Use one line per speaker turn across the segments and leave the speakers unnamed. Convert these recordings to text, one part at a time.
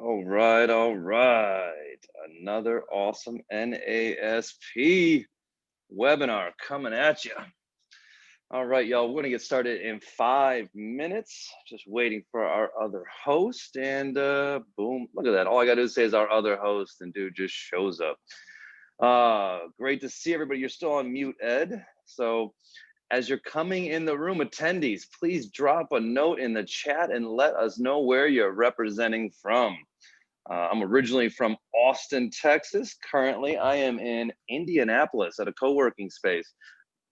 All right, all right. Another awesome NASP webinar coming at you. All right, y'all, we're gonna get started in 5 minutes. Just waiting for our other host, and boom, look at that. All I gotta do is say is our other host, and dude just shows up. Great to see everybody. You're still on mute, Ed. So as you're coming in the room, attendees, please drop a note in the chat and let us know where you're representing from. I'm originally from Austin, Texas. Currently, I am in Indianapolis at a co-working space,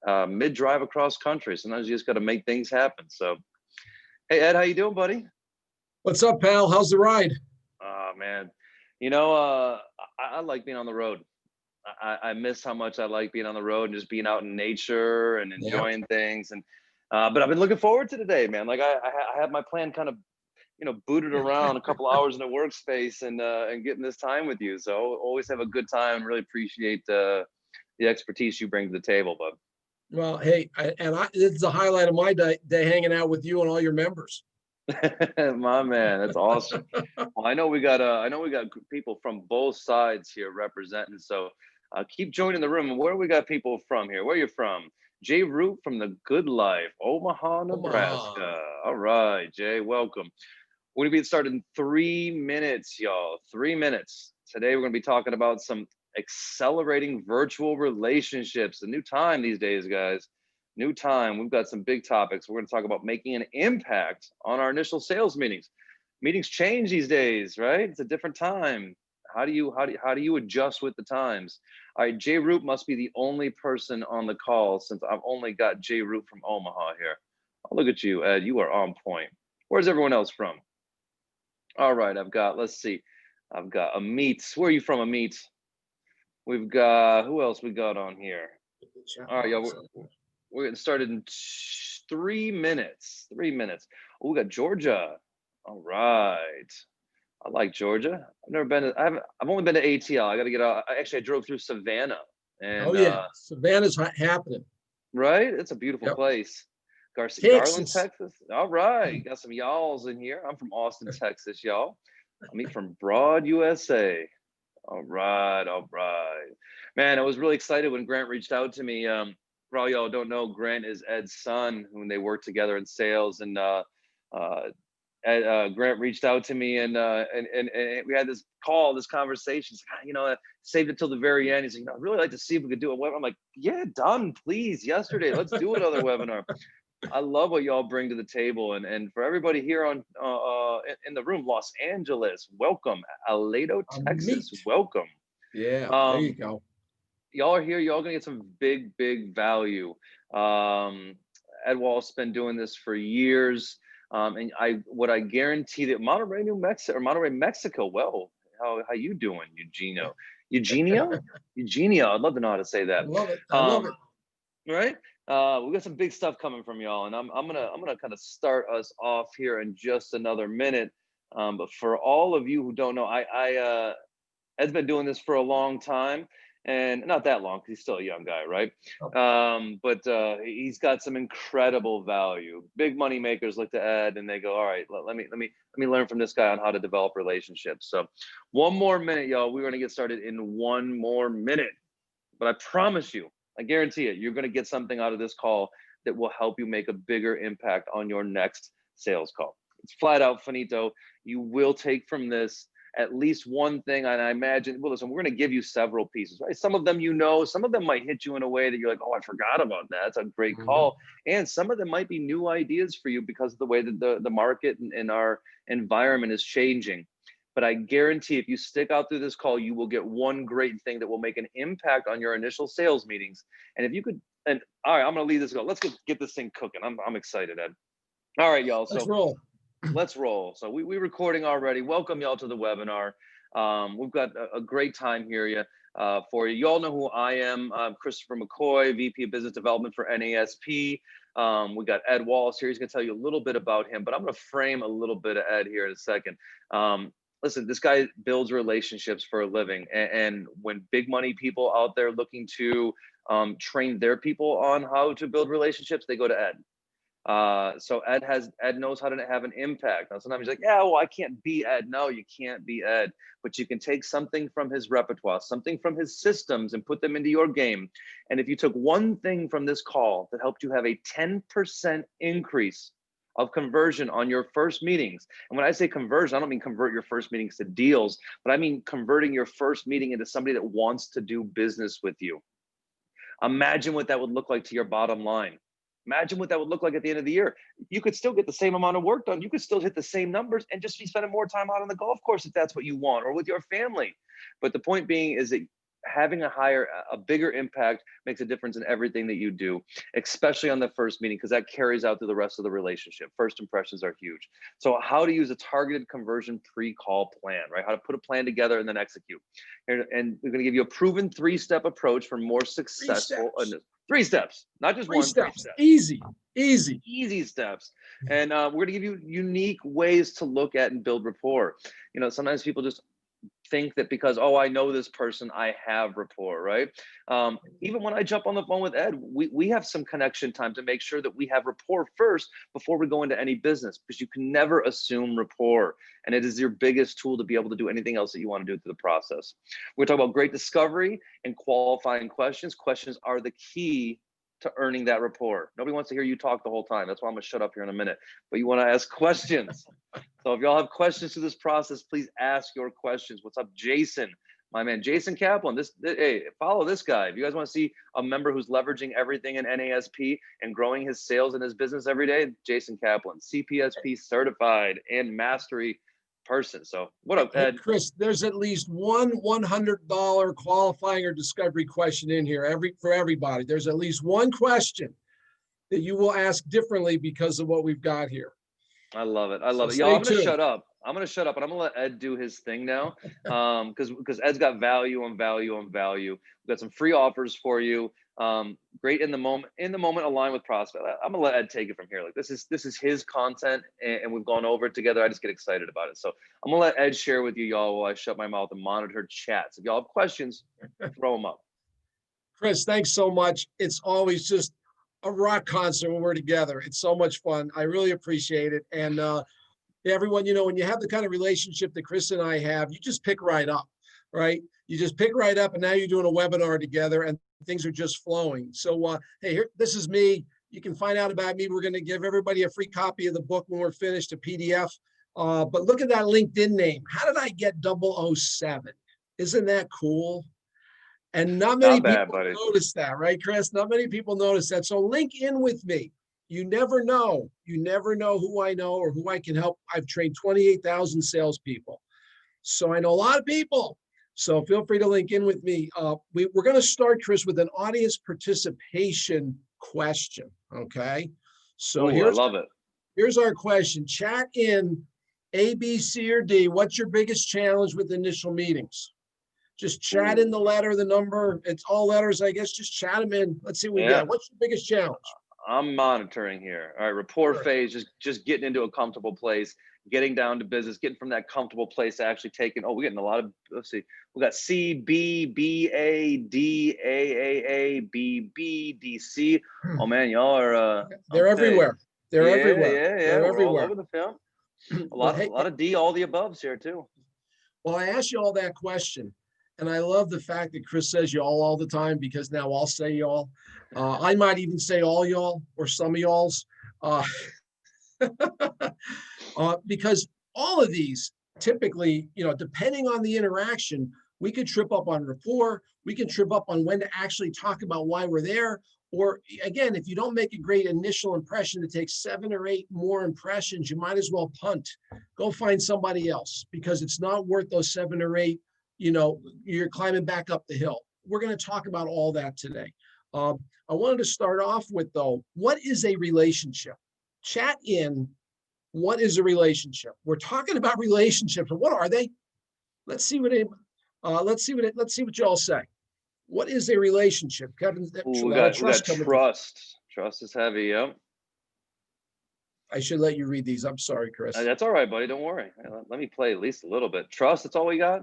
mid-drive across country. Sometimes you just got to make things happen. So, hey, Ed, how you doing, buddy?
What's up, pal? How's the ride?
Oh, man. I like being on the road. I miss how much I like being on the road and just being out in nature and enjoying things. And but I've been looking forward to today, man. Like I had my plan kind of booted around a couple hours in a workspace and getting this time with you. So always have a good time and really appreciate the expertise you bring to the table, bud.
Well, hey, this is the highlight of my day hanging out with you and all your members.
My man, that's awesome. Well, I know we got people from both sides here representing. So keep joining the room. And where we got people from here? Where are you from? Jay Root from the Good Life, Omaha, Nebraska. All right, Jay, welcome. We're gonna be started in 3 minutes, y'all. 3 minutes. Today we're gonna be talking about some accelerating virtual relationships. A new time these days, guys. New time. We've got some big topics. We're gonna talk about making an impact on our initial sales meetings. Meetings change these days, right? It's a different time. How do you adjust with the times? All right, Jay Root must be the only person on the call since I've only got Jay Root from Omaha here. Oh, look at you, Ed. You are on point. Where's everyone else from? All right, let's see. I've got Amit. Where are you from, Amit? We've got, who else we got on here? All right, y'all, we're getting started in 3 minutes. 3 minutes. Oh, we got Georgia. All right. I like Georgia. I've never been to, I've only been to ATL. I got to get out. Actually, I drove through Savannah. And,
oh, yeah. Savannah's happening.
Right? It's a beautiful place. Garland,
Texas.
Texas. All right. Got some y'alls in here. I'm from Austin, Texas, y'all. I'm from Broad, USA. All right. All right. Man, I was really excited when Grant reached out to me. For all y'all don't know, Grant is Ed's son when they work together in sales. And Grant reached out to me and we had this conversation. Saved it till the very end. He's like, I'd really like to see if we could do a webinar. I'm like, yeah, done, please. Yesterday, let's do another webinar. I love what y'all bring to the table, and for everybody here on in the room, Los Angeles, welcome. Aledo, Texas, welcome.
Yeah, there you go.
Y'all are here. Y'all gonna get some big value. Ed Wallace been doing this for years. And I guarantee that Monterrey, Mexico. Well, how you doing, Eugenio? Eugenio. I'd love to know how to say that.
I love it. I love it.
Right. We got some big stuff coming from y'all, and I'm gonna kind of start us off here in just another minute. But for all of you who don't know, Ed's been doing this for a long time. And not that long, because he's still a young guy, right? But he's got some incredible value. Big money makers look to Ed and they go, all right, let me learn from this guy on how to develop relationships. So 1 more minute, y'all. We're gonna get started in 1 more minute. But I promise you, I guarantee it, you're gonna get something out of this call that will help you make a bigger impact on your next sales call. It's flat out finito. You will take from this at least one thing, and I imagine, well, listen, we're going to give you several pieces, right? Some of them, some of them might hit you in a way that you're like, oh, I forgot about that. That's a great call. And some of them might be new ideas for you because of the way that the market and our environment is changing. But I guarantee if you stick out through this call, you will get one great thing that will make an impact on your initial sales meetings. And if you could, and all right, I'm going to leave this go. Let's get this thing cooking. I'm excited, Ed. All right, y'all.
Let's roll.
Let's roll. So we're recording already. Welcome y'all to the webinar. We've got a great time here for you. You all know who I am. I'm Christopher McCoy, VP of Business Development for NASP. We got Ed Wallace here. He's going to tell you a little bit about him, but I'm going to frame a little bit of Ed here in a second. Listen, this guy builds relationships for a living. And when big money people out there looking to train their people on how to build relationships, they go to Ed. So Ed knows how to have an impact. Now sometimes he's like, yeah, well, I can't be Ed. No, you can't be Ed, but you can take something from his repertoire, something from his systems, and put them into your game. And if you took one thing from this call that helped you have a 10% increase of conversion on your first meetings. And when I say conversion, I don't mean convert your first meetings to deals, but I mean converting your first meeting into somebody that wants to do business with you. Imagine what that would look like to your bottom line. Imagine what that would look like at the end of the year. You could still get the same amount of work done. You could still hit the same numbers and just be spending more time out on the golf course if that's what you want, or with your family. But the point being is that having a bigger impact makes a difference in everything that you do, especially on the first meeting, because that carries out through the rest of the relationship. First impressions are huge. So how to use a targeted conversion pre-call plan, right? How to put a plan together and then execute. And we're going to give you a proven 3-step approach for more successful. 3 steps, not just 3 steps. Easy steps. And we're going to give you unique ways to look at and build rapport. You know, sometimes people just think that because, oh, I know this person, I have rapport, right? Even when I jump on the phone with Ed, we have some connection time to make sure that we have rapport first before we go into any business, because you can never assume rapport. And it is your biggest tool to be able to do anything else that you want to do through the process. We're talking about great discovery and qualifying questions. Questions are the key to earning that rapport. Nobody wants to hear you talk the whole time. That's why I'm gonna shut up here in a minute. But you want to ask questions. So if y'all have questions to this process, please ask your questions. What's up, Jason? My man, Jason Kaplan. Hey, follow this guy. If you guys want to see a member who's leveraging everything in NASP and growing his sales and his business every day, Jason Kaplan, CPSP certified and mastery person. So what up, Ed?
Hey, Chris, there's at least one $100 qualifying or discovery question in here for everybody. There's at least one question that you will ask differently because of what we've got here.
I love it. I love it. Y'all, I'm gonna shut up. I'm gonna shut up, and I'm gonna let Ed do his thing now, because Ed's got value on value on value. We've got some free offers for you. Great in the moment, align with prospect. I'm gonna let Ed take it from here. Like this is his content, and we've gone over it together. I just get excited about it. So I'm gonna let Ed share with you y'all while I shut my mouth and monitor chats. If y'all have questions, throw them up.
Chris, thanks so much. It's always just a rock concert when we're together. It's so much fun. I really appreciate it. And everyone, you know, when you have the kind of relationship that Chris and I have, you just pick right up, right? You just pick right up, and now you're doing a webinar together and things are just flowing. So, hey, here, this is me. You can find out about me. We're going to give everybody a free copy of the book when we're finished, a PDF. But look at that LinkedIn name. How did I get 007? Isn't that cool? And not many people notice that, right, Chris? Not many people notice that. So link in with me. You never know. You never know who I know or who I can help. I've trained 28,000 salespeople. So I know a lot of people. So feel free to link in with me. We're going to start, Chris, with an audience participation question. Okay. So
I love it.
Here's our question. Chat in A, B, C, or D. What's your biggest challenge with initial meetings? Just chat in the letter, the number. It's all letters, I guess. Just chat them in. Let's see what we get. What's your biggest challenge?
I'm monitoring here. All right, rapport phase, just getting into a comfortable place, getting down to business, getting from that comfortable place to actually taking. Oh, we're getting a lot of. Let's see. We got C, B, B, A, D, A, B, B, D, C. Oh man, y'all are.
They're everywhere. They're everywhere.
Yeah.
They're everywhere.
All over the film. A lot of D, all the aboves here too.
Well, I asked you all that question. And I love the fact that Chris says y'all all the time, because now I'll say y'all. I might even say all y'all or some of y'alls. Because all of these typically, you know, depending on the interaction, we could trip up on rapport. We can trip up on when to actually talk about why we're there. Or again, if you don't make a great initial impression, it takes 7 or 8 more impressions. You might as well punt. Go find somebody else, because it's not worth those 7 or 8. You know, you're climbing back up the hill. We're going to talk about all that today. I wanted to start off with, though, what is a relationship? Chat in, what is a relationship? We're talking about relationships. What are they? Let's see what y'all say. What is a relationship, Kevin?
We got trust. Trust is heavy. Yep.
I should let you read these. I'm sorry, Chris.
That's all right, buddy. Don't worry. Let me play at least a little bit. Trust. That's all we got.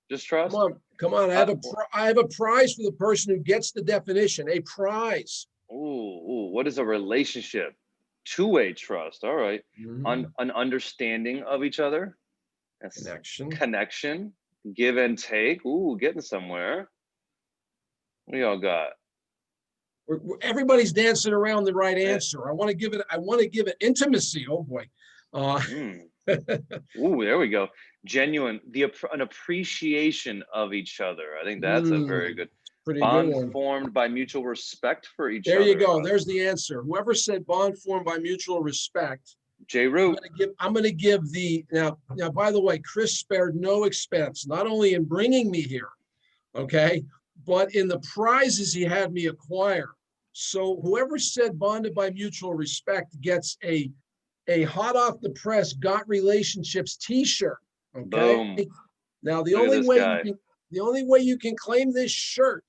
Just trust.
Come on. I have a prize for the person who gets the definition. A prize.
Ooh, what is a relationship? Two-way trust. All right.
Mhm.
An understanding of each other. That's
Connection.
connection. Give and take. Ooh, getting somewhere. What y'all got?
Everybody's dancing around the right answer. I want to give it. I want to give it intimacy. Oh boy. Uh,
Mm. Ooh, there we go. Genuine, an appreciation of each other. I think that's a very good
Pretty good
bond
one.
formed by mutual respect for each
There you
other.
go. There's the answer. Whoever said bond formed by mutual respect.
J. Root.
I'm gonna give the now. By the way, Chris spared no expense, not only in bringing me here, okay, but in the prizes he had me acquire. So whoever said bonded by mutual respect gets a hot off the press Got Relationships T-shirt. Okay.
Boom.
Now
Look at this guy.
the only way you can claim this shirt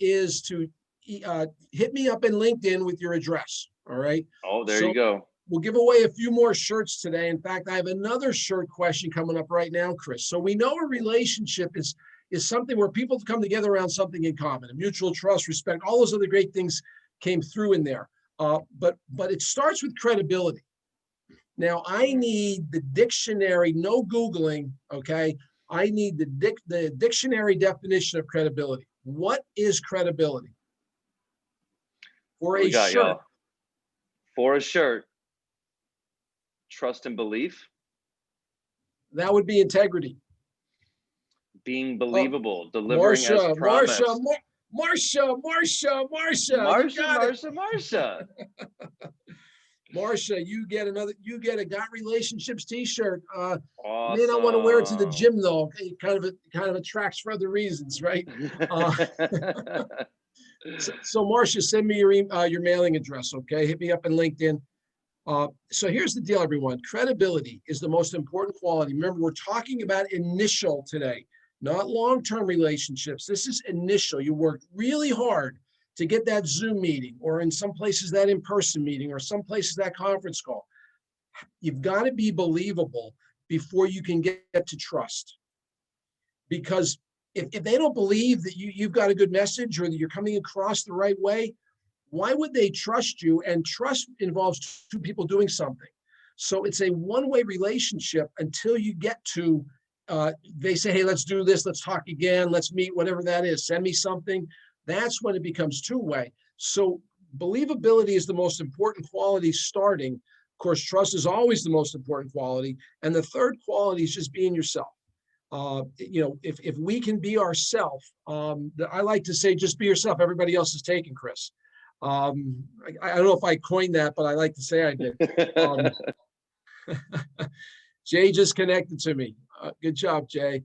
is to hit me up in LinkedIn with your address. All right.
Oh, there
So
you go.
we'll give away a few more shirts today. In fact, I have another shirt question coming up right now, Chris. So we know a relationship is something where people come together around something in common, and mutual trust, respect, all those other great things came through in there. But it starts with credibility. Now I need the dictionary, no Googling, okay? I need the dictionary definition of credibility. What is credibility? For
What do
a
we got,
shirt,
y'all? For a shirt, trust and belief,
that would be integrity.
being
Oh,
believable, delivering as
Marcia, Marcia,
promised.
Marcia, Marcia, Marcia, you
Marsha,
got it.
Marsha, Marsha.
Marcia, you get a Got Relationships T-shirt. You may not want to wear it to the
Awesome.
gym though. It kind of attracts for other reasons, right? Uh, so Marcia, send me your mailing address, okay? Hit me up in LinkedIn. So here's the deal, everyone. Credibility is the most important quality. Remember, we're talking about initial today, not long-term relationships. This is initial. You worked really hard to get that Zoom meeting, or in some places that in-person meeting, or some places that conference call. You've got to be believable before you can get to trust. Because if they don't believe that you've got a good message or that you're coming across the right way, why would they trust you? And trust involves two people doing something. So it's a one-way relationship until you get to, they say, hey, let's do this. Let's talk again. Let's meet, whatever that is. Send me something. That's when it becomes two-way. So believability is the most important quality starting. Of course, trust is always the most important quality. And the third quality is just being yourself. If we can be ourselves, I like to say, just be yourself. Everybody else is taken, Chris. I don't know if I coined that, but I like to say I did. Jay just connected to me. Good job, Jay.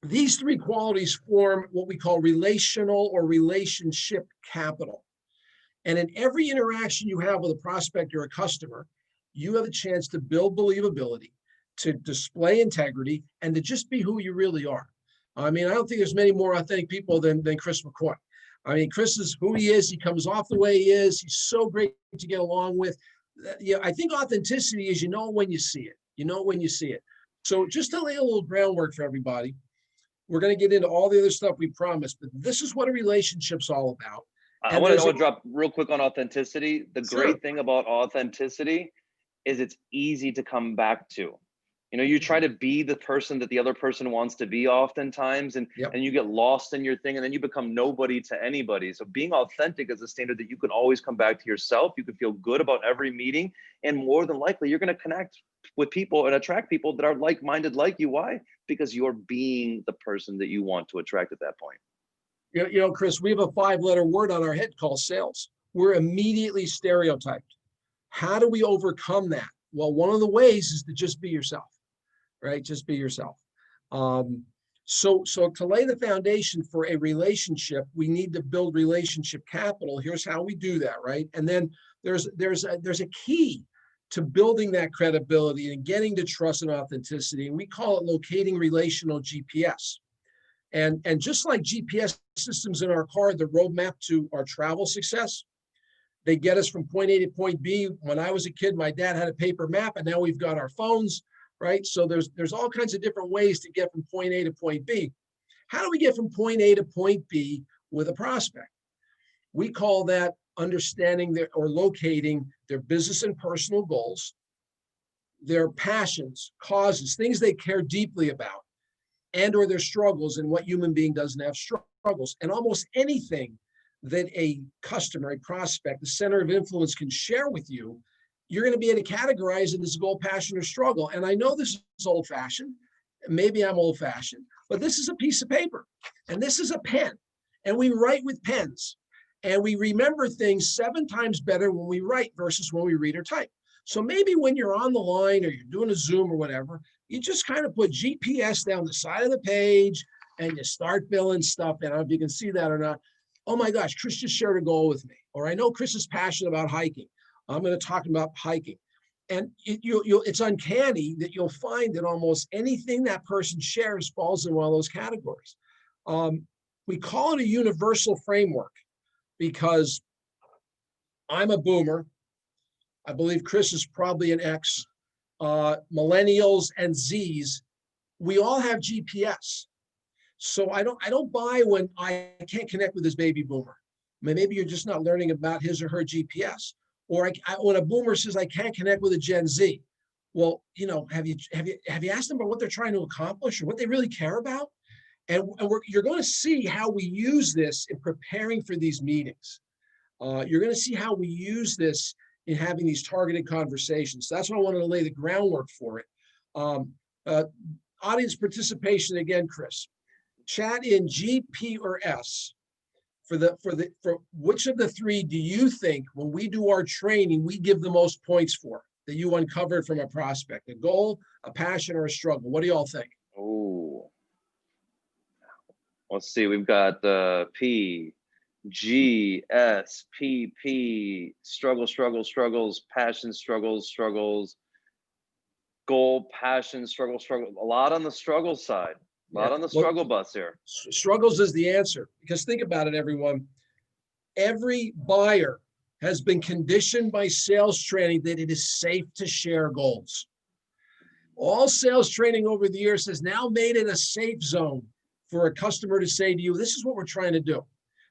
These three qualities form what we call relational or relationship capital. And in every interaction you have with a prospect or a customer, you have a chance to build believability, to display integrity, and to just be who you really are. I mean, I don't think there's many more authentic people than Chris McCoy. I mean, Chris is who he is. He comes off the way he is. He's so great to get along with. Yeah, I think authenticity is, when you see it. You know when you see it. So just to lay a little groundwork for everybody, we're going to get into all the other stuff we promised, but this is what a relationship's all about.
I want to drop real quick on authenticity. The
Sure.
great thing about authenticity is it's easy to come back to. You try to be the person that the other person wants to be oftentimes, and you get lost in your thing, and then you become nobody to anybody. So being authentic is a standard that you can always come back to yourself. You can feel good about every meeting, and more than likely, you're going to connect with people and attract people that are like-minded like you. Why? Because you're being the person that you want to attract at that point.
Chris, we have a 5-letter word on our head called sales. We're immediately stereotyped. How do we overcome that? Well, one of the ways is to just be yourself. Right? Just be yourself. So to lay the foundation for a relationship, we need to build relationship capital. Here's how we do that, right? And then there's a key to building that credibility and getting to trust and authenticity. And we call it locating relational GPS. And just like GPS systems in our car, the roadmap to our travel success, they get us from point A to point B. When I was a kid, my dad had a paper map, and now we've got our phones. Right? So there's all kinds of different ways to get from point A to point B. How do we get from point A to point B with a prospect? We call that understanding their or locating their business and personal goals, their passions, causes, things they care deeply about, and or their struggles, and what human being doesn't have struggles. And almost anything that a customer, a prospect, the center of influence can share with you, you're going to be able to categorize it as goal, passion, or struggle. And I know this is old fashioned. Maybe I'm old fashioned, but this is a piece of paper and this is a pen. And we write with pens and we remember things 7 times better when we write versus when we read or type. So maybe when you're on the line or you're doing a Zoom or whatever, you just kind of put GPS down the side of the page and you start filling stuff in. I don't know if you can see that or not. Oh my gosh, Chris just shared a goal with me. Or I know Chris is passionate about hiking. I'm going to talk about hiking. And it's uncanny that you'll find that almost anything that person shares falls in one of those categories. We call it a universal framework because I'm a boomer. I believe Chris is probably an X. Millennials and Zs, we all have GPS. So I don't buy when I can't connect with this baby boomer. Maybe you're just not learning about his or her GPS. Or when a boomer says I can't connect with a Gen Z, well, have you asked them about what they're trying to accomplish or what they really care about? And you're going to see how we use this in preparing for these meetings. You're going to see how we use this in having these targeted conversations. That's why I wanted to lay the groundwork for it. Audience participation again, Chris. Chat in G, P, or S. For which of the 3 do you think when we do our training, we give the most points for that you uncovered from a prospect, a goal, a passion, or a struggle? What do y'all think?
Oh, let's see. We've got P, G, S, P, P, struggles, passion, struggles, goal, passion, struggle. A lot on the struggle side. A lot on the struggle bus here.
Struggles is the answer because think about it, everyone. Every buyer has been conditioned by sales training that it is safe to share goals. All sales training over the years has now made it a safe zone for a customer to say to you, this is what we're trying to do.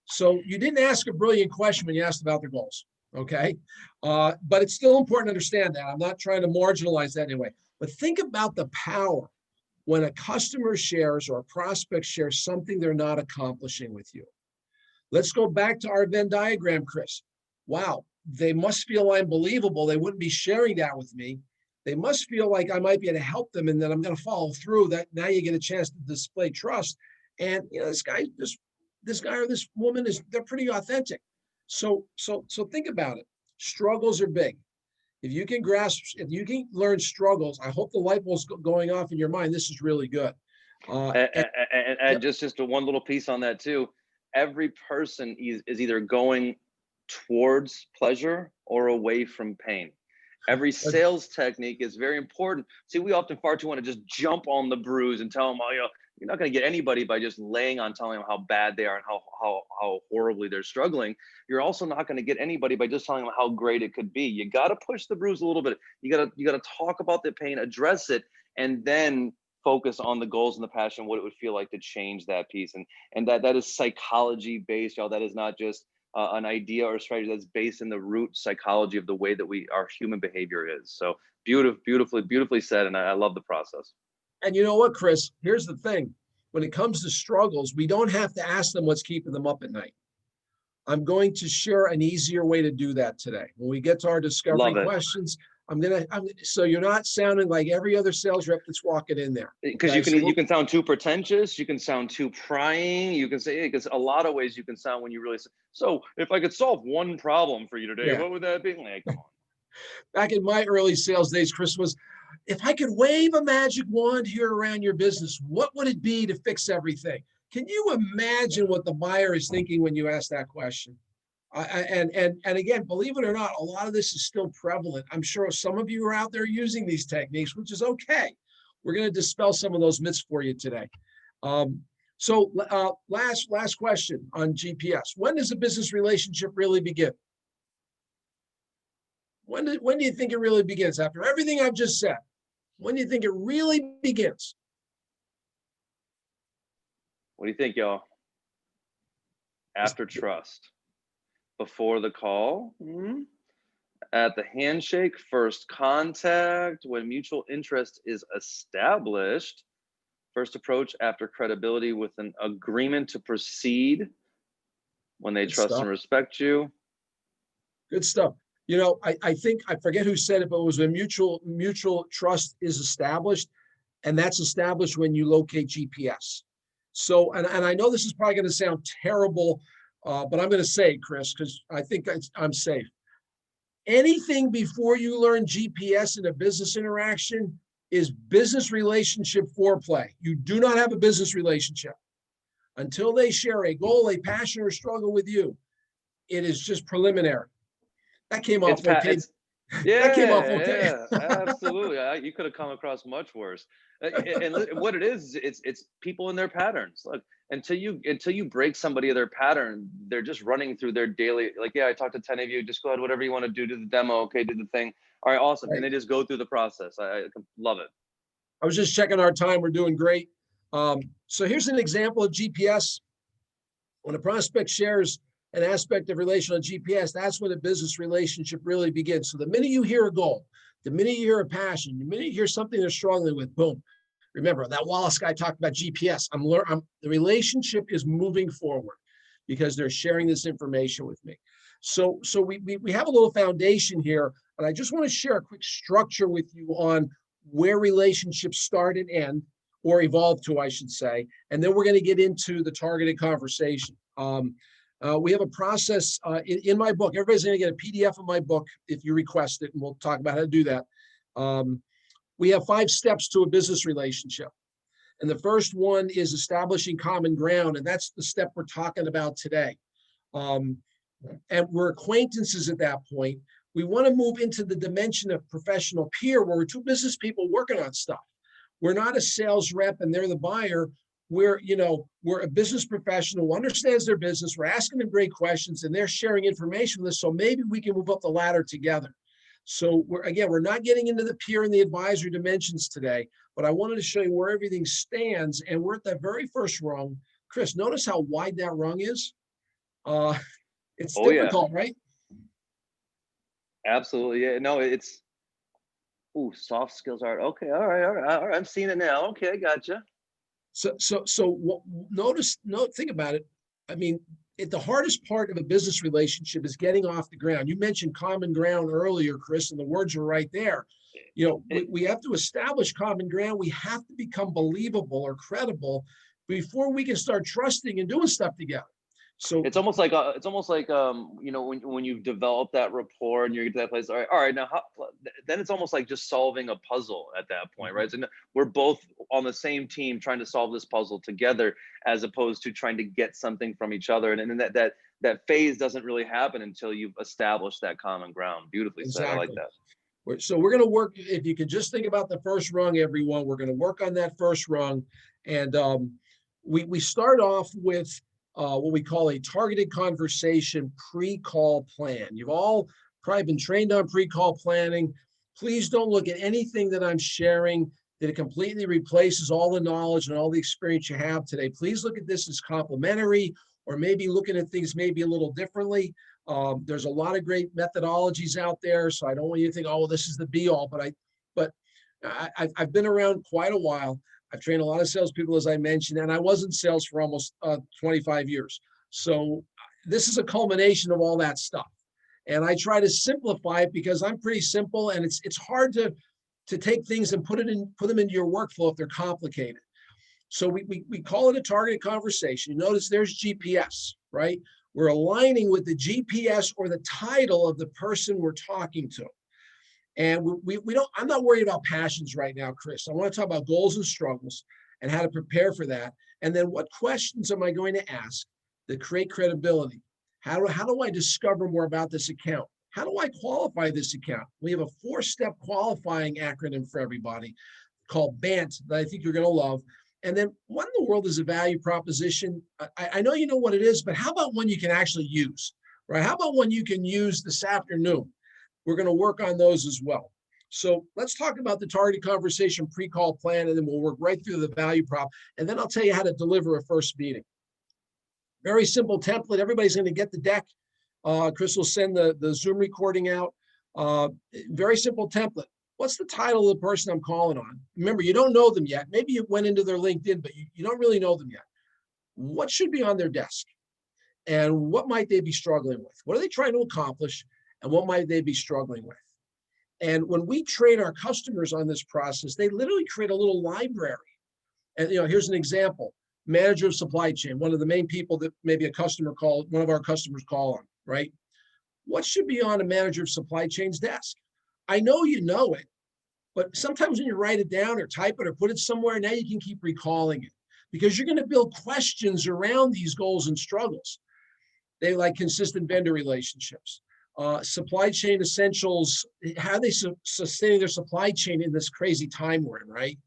So you didn't ask a brilliant question when you asked about their goals, okay? But it's still important to understand that. I'm not trying to marginalize that anyway. But think about the power when a customer shares or a prospect shares something they're not accomplishing with you. Let's go back to our Venn diagram, Chris. Wow, they must feel I'm believable. They wouldn't be sharing that with me. They must feel like I might be able to help them and that I'm going to follow through. That now you get a chance to display trust. And this guy or this woman they're pretty authentic. So think about it. Struggles are big. If you can learn struggles, I hope the light bulb's going off in your mind. This is really good.
And just one little piece on that too. Every person is either going towards pleasure or away from pain. Every sales technique is very important. See, we often far too want to just jump on the bruise and tell them, oh, you're not going to get anybody by just laying on telling them how bad they are and how horribly they're struggling. You're also not going to get anybody by just telling them how great it could be. You got to push the bruise a little bit. You got to talk about the pain, address it, and then focus on the goals and the passion, what it would feel like to change that piece. And that is psychology based, y'all. That is not just an idea or a strategy. That's based in the root psychology of the way that our human behavior is. So beautifully said. And I love the process.
And you know what, Chris? Here's the thing. When it comes to struggles, we don't have to ask them what's keeping them up at night. I'm going to share an easier way to do that today. When we get to our discovery questions, so you're not sounding like every other sales rep that's walking in there.
Because you can sound too pretentious, you can sound too prying, you can say, because a lot of ways you can sound when you really say, so if I could solve one problem for you today, what would that be? Like, come on.
Back in my early sales days, Chris, was if I could wave a magic wand here around your business, what would it be to fix everything? Can you imagine what the buyer is thinking when you ask that question? And again, believe it or not, a lot of this is still prevalent. I'm sure some of you are out there using these techniques, which is okay. We're going to dispel some of those myths for you today. So last question on GPS. When does a business relationship really begin? When do you think it really begins? After everything I've just said, when do you think it really begins?
What do you think, y'all? After trust. before the call, at the handshake, first contact, when mutual interest is established, first approach after credibility with an agreement to proceed, when they
Good
trust
stuff.
and respect you.
Good stuff. You know, I think I forget who said it, but it was when mutual trust is established, and that's established when you locate GPS. So, and I know this is probably going to sound terrible, but I'm going to say it, Chris, because I think I'm safe. Anything before you learn GPS in a business interaction is business relationship foreplay. You do not have a business relationship until they share a goal, a passion, or struggle with you. It is just preliminary. That came
It's
off okay.
it's
That came off okay.
yeah, absolutely. You could have come across much worse. And what it is, it's people in their patterns. Look, until you break somebody of their pattern, they're just running through their daily. Like, yeah, I talked to 10 of you. Just go ahead, whatever you want to do the demo. Okay, do the thing. All right, awesome.
Right.
And they just go through the process. I love it.
I was just checking our time. We're doing great. So here's an example of GPS. When a prospect shares an aspect of relational GPS, that's when a business relationship really begins. So the minute you hear a goal, the minute you hear a passion, the minute you hear something they're struggling with, boom. Remember that Wallace guy talked about GPS. The relationship is moving forward because they're sharing this information with me. So we have a little foundation here, and I just want to share a quick structure with you on where relationships start and end, or evolve to, I should say. And then we're going to get into the targeted conversation. We have a process in my book. Everybody's going to get a PDF of my book if you request it, and we'll talk about how to do that. We have 5 steps to a business relationship. And the first one is establishing common ground. And that's the step we're talking about today. And we're acquaintances at that point. We want to move into the dimension of professional peer, where we're 2 business people working on stuff. We're not a sales rep and they're the buyer. We're a business professional who understands their business. We're asking them great questions and they're sharing information with us. So maybe we can move up the ladder together. So we're not getting into the peer and the advisory dimensions today, but I wanted to show you where everything stands. And we're at that very first rung. Chris, notice how wide that rung is. It's difficult,
Yeah.
Right?
Absolutely. Yeah. No, it's soft skills are okay. All right. I'm seeing it now. Okay, I gotcha.
Think about it. I mean, the hardest part of a business relationship is getting off the ground. You mentioned common ground earlier, Chris, and the words are right there. We have to establish common ground. We have to become believable or credible before we can start trusting and doing stuff together. So
it's almost like when you've developed that rapport and you get to that place. All right. Now, then it's almost like just solving a puzzle at that point, right? So we're both on the same team trying to solve this puzzle together, as opposed to trying to get something from each other. And then that phase doesn't really happen until you've established that common ground. Beautifully said. I like that.
So we're going to work. If you can just think about the first rung, everyone, we're going to work on that first rung, and we start off with what we call a targeted conversation pre-call plan. You've all probably been trained on pre-call planning. Please don't look at anything that I'm sharing that it completely replaces all the knowledge and all the experience you have today. Please look at this as complementary, or maybe looking at things maybe a little differently. There's a lot of great methodologies out there, so I don't want you to think, oh, this is the be all. But I've been around quite a while. I've trained a lot of salespeople, as I mentioned, and I was in sales for almost 25 years. So this is a culmination of all that stuff. And I try to simplify it because I'm pretty simple, and it's hard to take things and put them into your workflow if they're complicated. So we call it a targeted conversation. You notice there's GPS, right? We're aligning with the GPS or the title of the person we're talking to. And I'm not worried about passions right now, Chris. I want to talk about goals and struggles and how to prepare for that. And then what questions am I going to ask that create credibility? How do I discover more about this account? How do I qualify this account? We have a 4-step qualifying acronym for everybody called BANT that I think you're going to love. And then what in the world is a value proposition? I know you know what it is, but how about one you can actually use, right? How about one you can use this afternoon? We're going to work on those as well. So let's talk about the targeted conversation pre-call plan, and then we'll work right through the value prop. And then I'll tell you how to deliver a first meeting. Very simple template. Everybody's going to get the deck. Chris will send the Zoom recording out. Very simple template. What's the title of the person I'm calling on? Remember, you don't know them yet. Maybe you went into their LinkedIn, but you don't really know them yet. What should be on their desk? And what might they be struggling with? What are they trying to accomplish? And what might they be struggling with? And when we train our customers on this process, they literally create a little library. And here's an example. Manager of supply chain, one of the main people that maybe one of our customers call on, right? What should be on a manager of supply chain's desk? I know you know it, but sometimes when you write it down or type it or put it somewhere, now you can keep recalling it because you're going to build questions around these goals and struggles. They like consistent vendor relationships, supply chain essentials, how are they sustaining their supply chain in this crazy time we're in, right?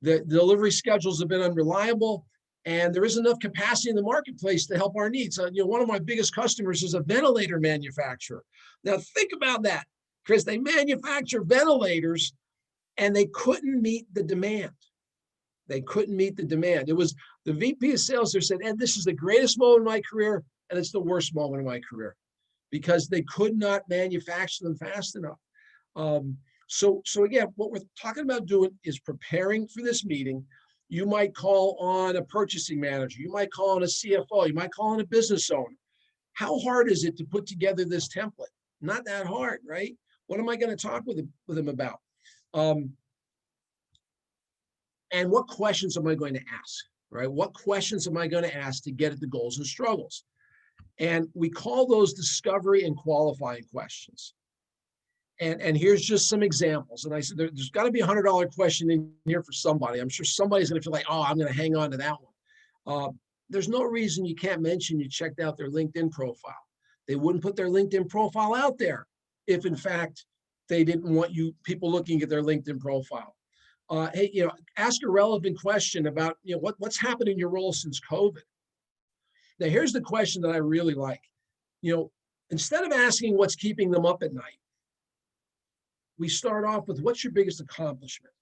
The delivery schedules have been unreliable and there isn't enough capacity in the marketplace to help our needs. One of my biggest customers is a ventilator manufacturer. Now think about that, Chris. They manufacture ventilators and they couldn't meet the demand. They couldn't meet the demand. It was the VP of sales there said, Ed, this is the greatest moment in my career and it's the worst moment in my career because they could not manufacture them fast enough. So again, what we're talking about doing is preparing for this meeting. You might call on a purchasing manager. You might call on a CFO. You might call on a business owner. How hard is it to put together this template? Not that hard, right? What am I going to talk with them about? And what questions am I going to ask, right? What questions am I going to ask to get at the goals and struggles? And we call those discovery and qualifying questions. And here's just some examples. And I said, there's got to be $100 question in here for somebody. I'm sure somebody's going to feel like, oh, I'm going to hang on to that one. There's no reason you can't mention you checked out their LinkedIn profile. They wouldn't put their LinkedIn profile out there if, in fact, they didn't want people looking at their LinkedIn profile. Hey, ask a relevant question about, what's happened in your role since COVID. Now, here's the question that I really like. Instead of asking what's keeping them up at night, we start off with what's your biggest accomplishment?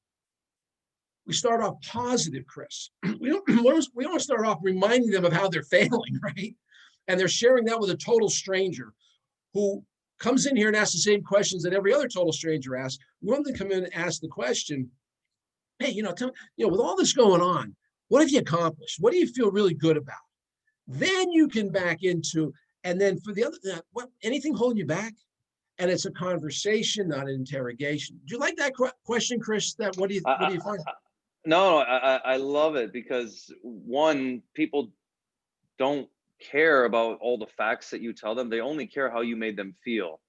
We start off positive, Chris. We don't start off reminding them of how they're failing, right? And they're sharing that with a total stranger who comes in here and asks the same questions that every other total stranger asks. We want them to come in and ask the question, hey, tell me, with all this going on, what have you accomplished? What do you feel really good about? Then you can back into, and then for the other, anything holding you back? And it's a conversation, not an interrogation. Do you like that question, Chris? What do you find?
No, I love it because one, people don't care about all the facts that you tell them. They only care how you made them feel.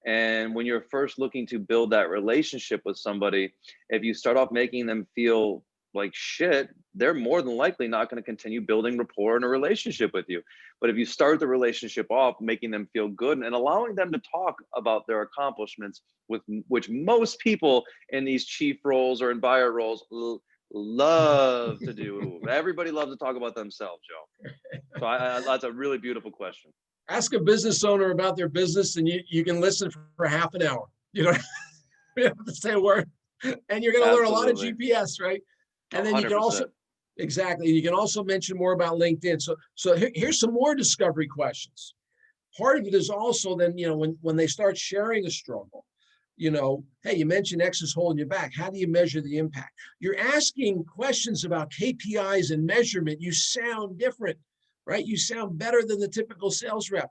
And when you're first looking to build that relationship with somebody, if you start off making them feel like shit, they're more than likely not going to continue building rapport in a relationship with you. But if you start the relationship off making them feel good and allowing them to talk about their accomplishments, which most people in these chief roles or in buyer roles love to do. Everybody loves to talk about themselves, Joe. So that's a really beautiful question.
Ask a business owner about their business and you can listen for half an hour. You don't have to say a word. And you're going to learn a lot of GPS, right? And then 100%. You can also, exactly. You can also mention more about LinkedIn. So here's some more discovery questions. Part of it is also then, when they start sharing a struggle, hey, you mentioned X is holding you back. How do you measure the impact? You're asking questions about KPIs and measurement. You sound different, right? You sound better than the typical sales rep.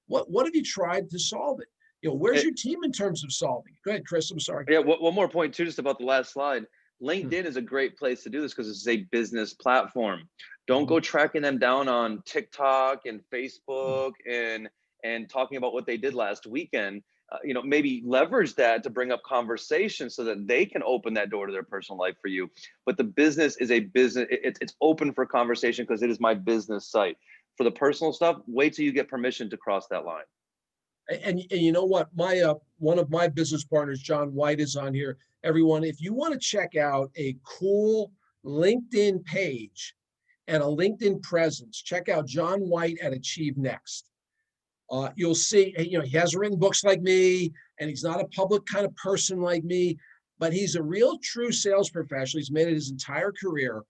What have you tried to solve it? Where's your team in terms of solving? Go ahead, Chris. I'm sorry.
Yeah, one more point too, just about the last slide. LinkedIn is a great place to do this because it's a business platform. Don't go tracking them down on TikTok and Facebook and talking about what they did last weekend. Maybe leverage that to bring up conversation so that they can open that door to their personal life for you. But the business is a business. It's open for conversation because it is my business site. For the personal stuff, wait till you get permission to cross that line.
And you know what? One of my business partners, John White, is on here. Everyone, if you want to check out a cool LinkedIn page and a LinkedIn presence, check out John White at Achieve Next. You'll see, he hasn't written books like me, and he's not a public kind of person like me, but he's a real true sales professional. He's made it his entire career.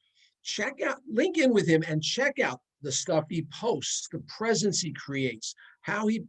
Link in with him and check out the stuff he posts, the presence he creates, how he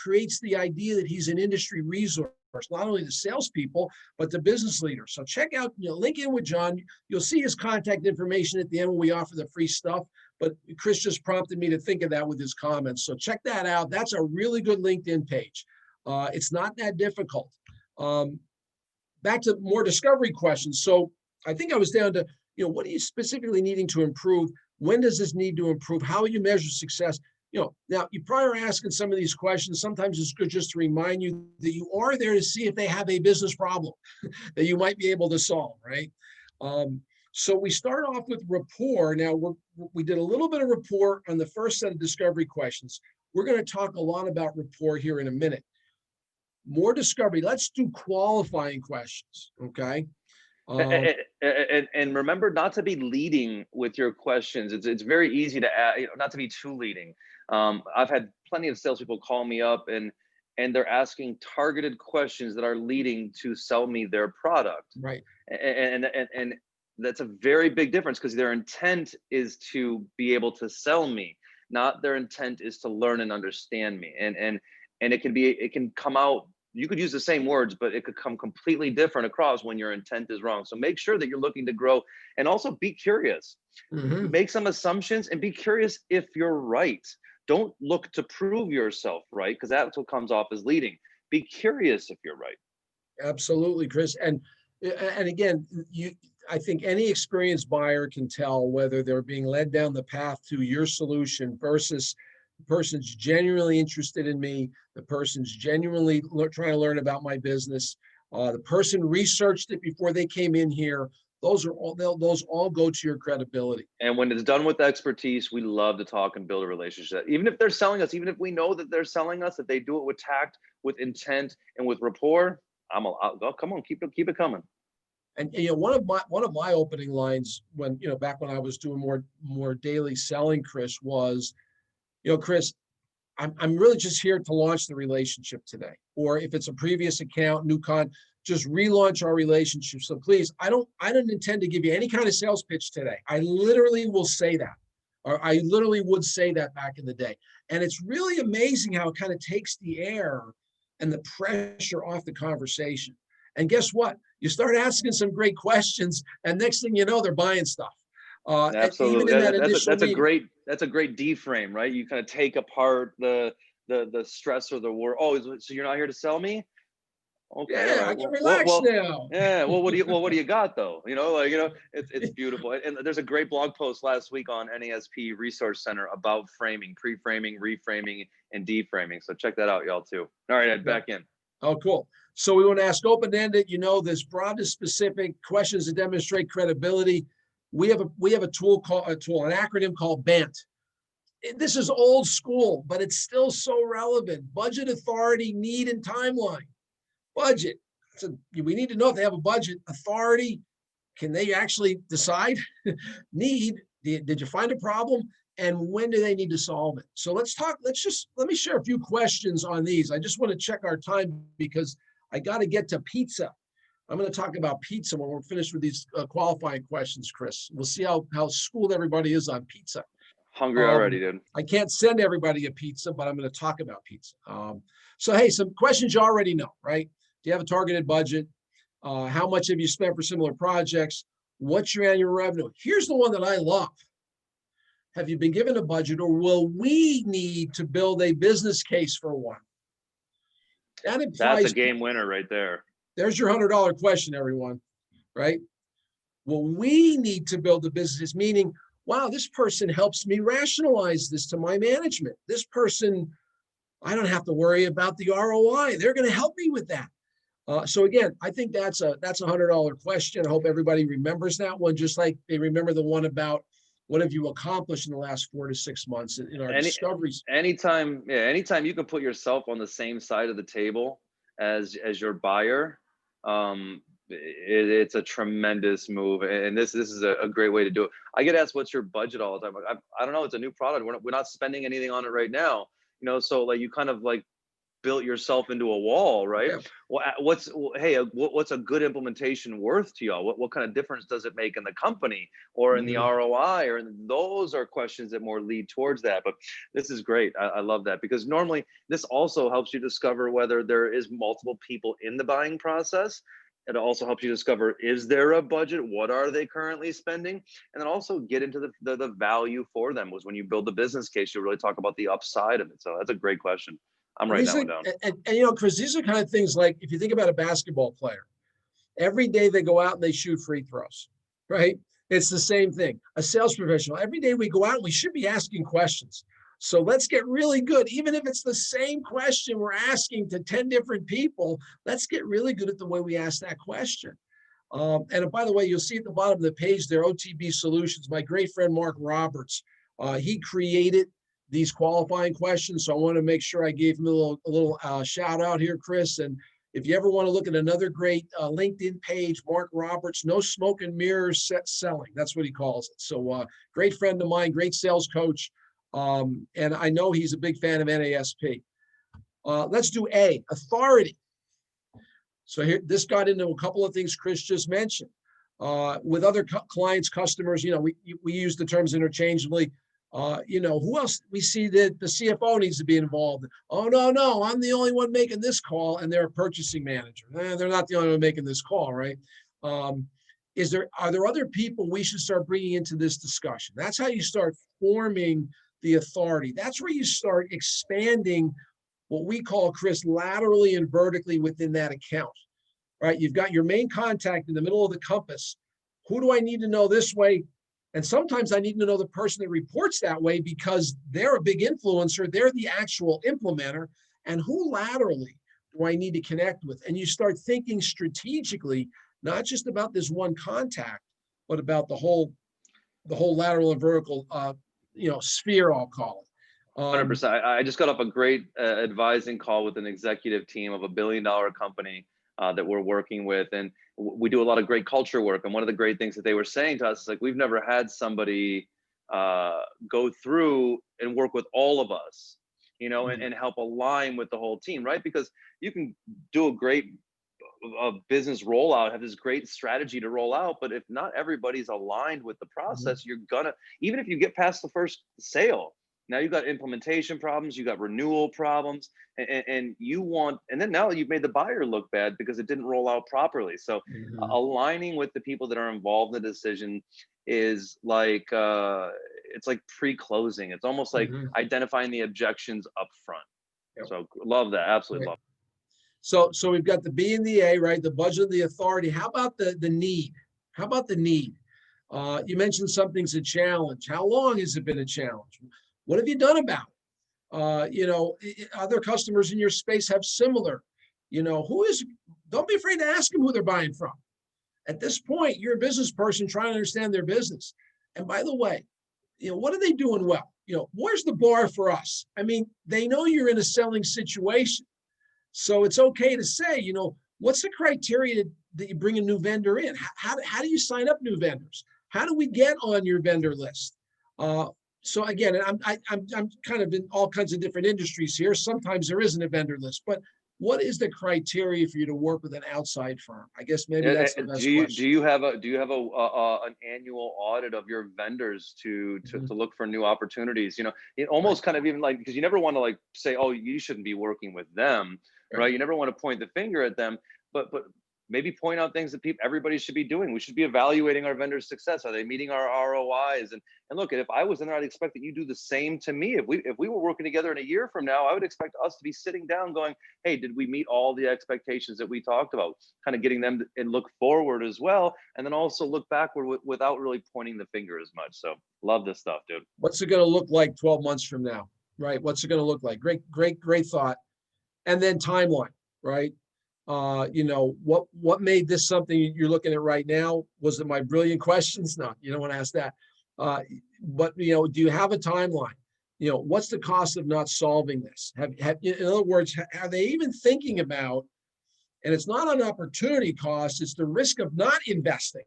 creates the idea that he's an industry resource, not only the salespeople, but the business leaders. So check out, link in with John. You'll see his contact information at the end when we offer the free stuff. But Chris just prompted me to think of that with his comments. So check that out. That's a really good LinkedIn page. It's not that difficult. Back to more discovery questions. So I think I was down to, what are you specifically needing to improve? When does this need to improve? How will you measure success? Now you probably are asking some of these questions. Sometimes it's good just to remind you that you are there to see if they have a business problem that you might be able to solve, right? So we start off with rapport. Now we did a little bit of rapport on the first set of discovery questions. We're going to talk a lot about rapport here in a minute. More discovery. Let's do qualifying questions, okay?
And remember not to be leading with your questions. It's very easy to add, not to be too leading. I've had plenty of salespeople call me up and they're asking targeted questions that are leading to sell me their product.
Right.
And that's a very big difference because their intent is to be able to sell me, not their intent is to learn and understand me. And it can come out. You could use the same words, but it could come completely different across when your intent is wrong. So make sure that you're looking to grow and also be curious. Mm-hmm. Make some assumptions and be curious if you're right. Don't look to prove yourself right, because that's what comes off as leading. Be curious if you're right.
Absolutely, Chris. And again, I think any experienced buyer can tell whether they're being led down the path to your solution versus the person's genuinely interested in me, the person's genuinely trying to learn about my business, the person researched it before they came in here. Those all go to your credibility.
And when it's done with expertise, we love to talk and build a relationship. Even if they're selling us, even if we know that they're selling us, if they do it with tact, with intent, and with rapport, I'll go. Come on, keep it coming.
And one of my opening lines when back when I was doing more daily selling, Chris, was, Chris, I'm really just here to launch the relationship today. Or if it's a previous account, just relaunch our relationship. So please, I don't intend to give you any kind of sales pitch today. I literally will say that, or I literally would say that back in the day. And it's really amazing how it kind of takes the air and the pressure off the conversation. And guess what? You start asking some great questions, and next thing you know, they're buying stuff.
Absolutely, that's a great D-frame, right? You kind of take apart the stress or the worry. Oh, so you're not here to sell me? Okay,
yeah, right. I can relax now.
Yeah, well, what do you got though? It's beautiful. And there's a great blog post last week on NASP Resource Center about framing, pre-framing, reframing, and deframing. So check that out, y'all too. All right, Ed, back in.
Oh, cool. So we want to ask open-ended. There's broad to specific questions to demonstrate credibility. We have a tool, an acronym called BANT. This is old school, but it's still so relevant. Budget, authority, need, and timeline. Budget. So we need to know if they have a budget. Authority, can they actually decide? Need, did you find a problem? And when do they need to solve it? So let me share a few questions on these. I just want to check our time because I got to get to pizza. I'm going to talk about pizza when we're finished with these qualifying questions, Chris. We'll see how schooled everybody is on pizza.
Hungry already, dude.
I can't send everybody a pizza, but I'm going to talk about pizza. So, hey, some questions you already know, right? Do you have a targeted budget? How much have you spent for similar projects? What's your annual revenue? Here's the one that I love. Have you been given a budget, or will we need to build a business case for one? That implies,
that's a game winner right there.
There's your $100 question, everyone, right? Will we need to build a business, meaning, wow, this person helps me rationalize this to my management. This person, I don't have to worry about the ROI. They're going to help me with that. So again, I think that's a $100 question. I hope everybody remembers that one, just like they remember the one about what have you accomplished in the last 4 to 6 months in our discoveries.
Anytime you can put yourself on the same side of the table as your buyer, it's a tremendous move, and this is a great way to do it. I get asked, what's your budget all the time? I don't know. It's a new product. We're not spending anything on it right now. So like you kind of like built yourself into a wall, right?
Yeah.
Well, what's a good implementation worth to y'all? What kind of difference does it make in the company or in the
Mhm.
ROI? Or those are questions that more lead towards that. But this is great. I love that, because normally this also helps you discover whether there is multiple people in the buying process. It also helps you discover, is there a budget? What are they currently spending? And then also get into the value for them. Was when you build the business case, you really talk about the upside of it. So that's a great question. I'm
And
writing
these
that
are,
one down.
and Chris, these are kind of things like, if you think about a basketball player, every day they go out and they shoot free throws, right? It's the same thing. A sales professional, every day we go out, we should be asking questions. So let's get really good. Even if it's the same question we're asking to 10 different people, let's get really good at the way we ask that question. And by the way, you'll see at the bottom of the page there, OTB Solutions. My great friend, Mark Roberts, he created these qualifying questions. So I want to make sure I gave him a little shout out here, Chris. And if you ever want to look at another great LinkedIn page, Mark Roberts, no smoke and mirrors selling. That's what he calls it. So great friend of mine, great sales coach. And I know he's a big fan of NASP. Let's do A, authority. So here, this got into a couple of things Chris just mentioned. With other clients, customers, we use the terms interchangeably. Who else? We see that the CFO needs to be involved. Oh, no, I'm the only one making this call, and they're a purchasing manager. They're not the only one making this call, right? Are there other people we should start bringing into this discussion? That's how you start forming the authority. That's where you start expanding what we call, Chris, laterally and vertically within that account, right? You've got your main contact in the middle of the compass. Who do I need to know this way? And sometimes I need to know the person that reports that way, because they're a big influencer. They're the actual implementer. And who laterally do I need to connect with? And you start thinking strategically, not just about this one contact, but about the whole lateral and vertical, sphere, I'll call it.
100%. I just got off a great advising call with an executive team of $1 billion company that we're working with, and we do a lot of great culture work. And one of the great things that they were saying to us is, like, we've never had somebody go through and work with all of us, and help align with the whole team, right? Because you can do a great business rollout, have this great strategy to roll out, but if not everybody's aligned with the process, you're gonna, even if you get past the first sale, now you've got implementation problems, you got renewal problems, and then now you've made the buyer look bad because it didn't roll out properly. So aligning with the people that are involved in the decision is like it's like pre-closing. It's almost like identifying the objections up front. Yep. So love that. Absolutely love it.
So we've got the B and the A, right? The budget, the authority. How about the need? How about the need? You mentioned something's a challenge. How long has it been a challenge? What have you done about it? Other customers in your space have similar, don't be afraid to ask them who they're buying from. At this point, you're a business person trying to understand their business. And by the way, what are they doing well? Where's the bar for us? I mean, they know you're in a selling situation. So it's okay to say, what's the criteria that you bring a new vendor in? How do you sign up new vendors? How do we get on your vendor list? So again, I'm kind of in all kinds of different industries here. Sometimes there isn't a vendor list, but what is the criteria for you to work with an outside firm? I guess maybe that's the best question.
Do you have an annual audit of your vendors to look for new opportunities? It almost kind of, even like, because you never want to like say, oh, you shouldn't be working with them, right? You never want to point the finger at them, but maybe point out things that everybody should be doing. We should be evaluating our vendors' success. Are they meeting our ROIs? And look, if I was in there, I'd expect that you do the same to me. If we were working together in a year from now, I would expect us to be sitting down going, hey, did we meet all the expectations that we talked about? Kind of getting them and look forward as well. And then also look backward without really pointing the finger as much. So love this stuff, dude.
What's it going to look like 12 months from now, right? What's it going to look like? Great thought. And then timeline, right? What made this something you're looking at right now? Was it my brilliant questions? No, you don't want to ask that. But do you have a timeline? What's the cost of not solving this? In other words, are they even thinking about, and it's not an opportunity cost, it's the risk of not investing.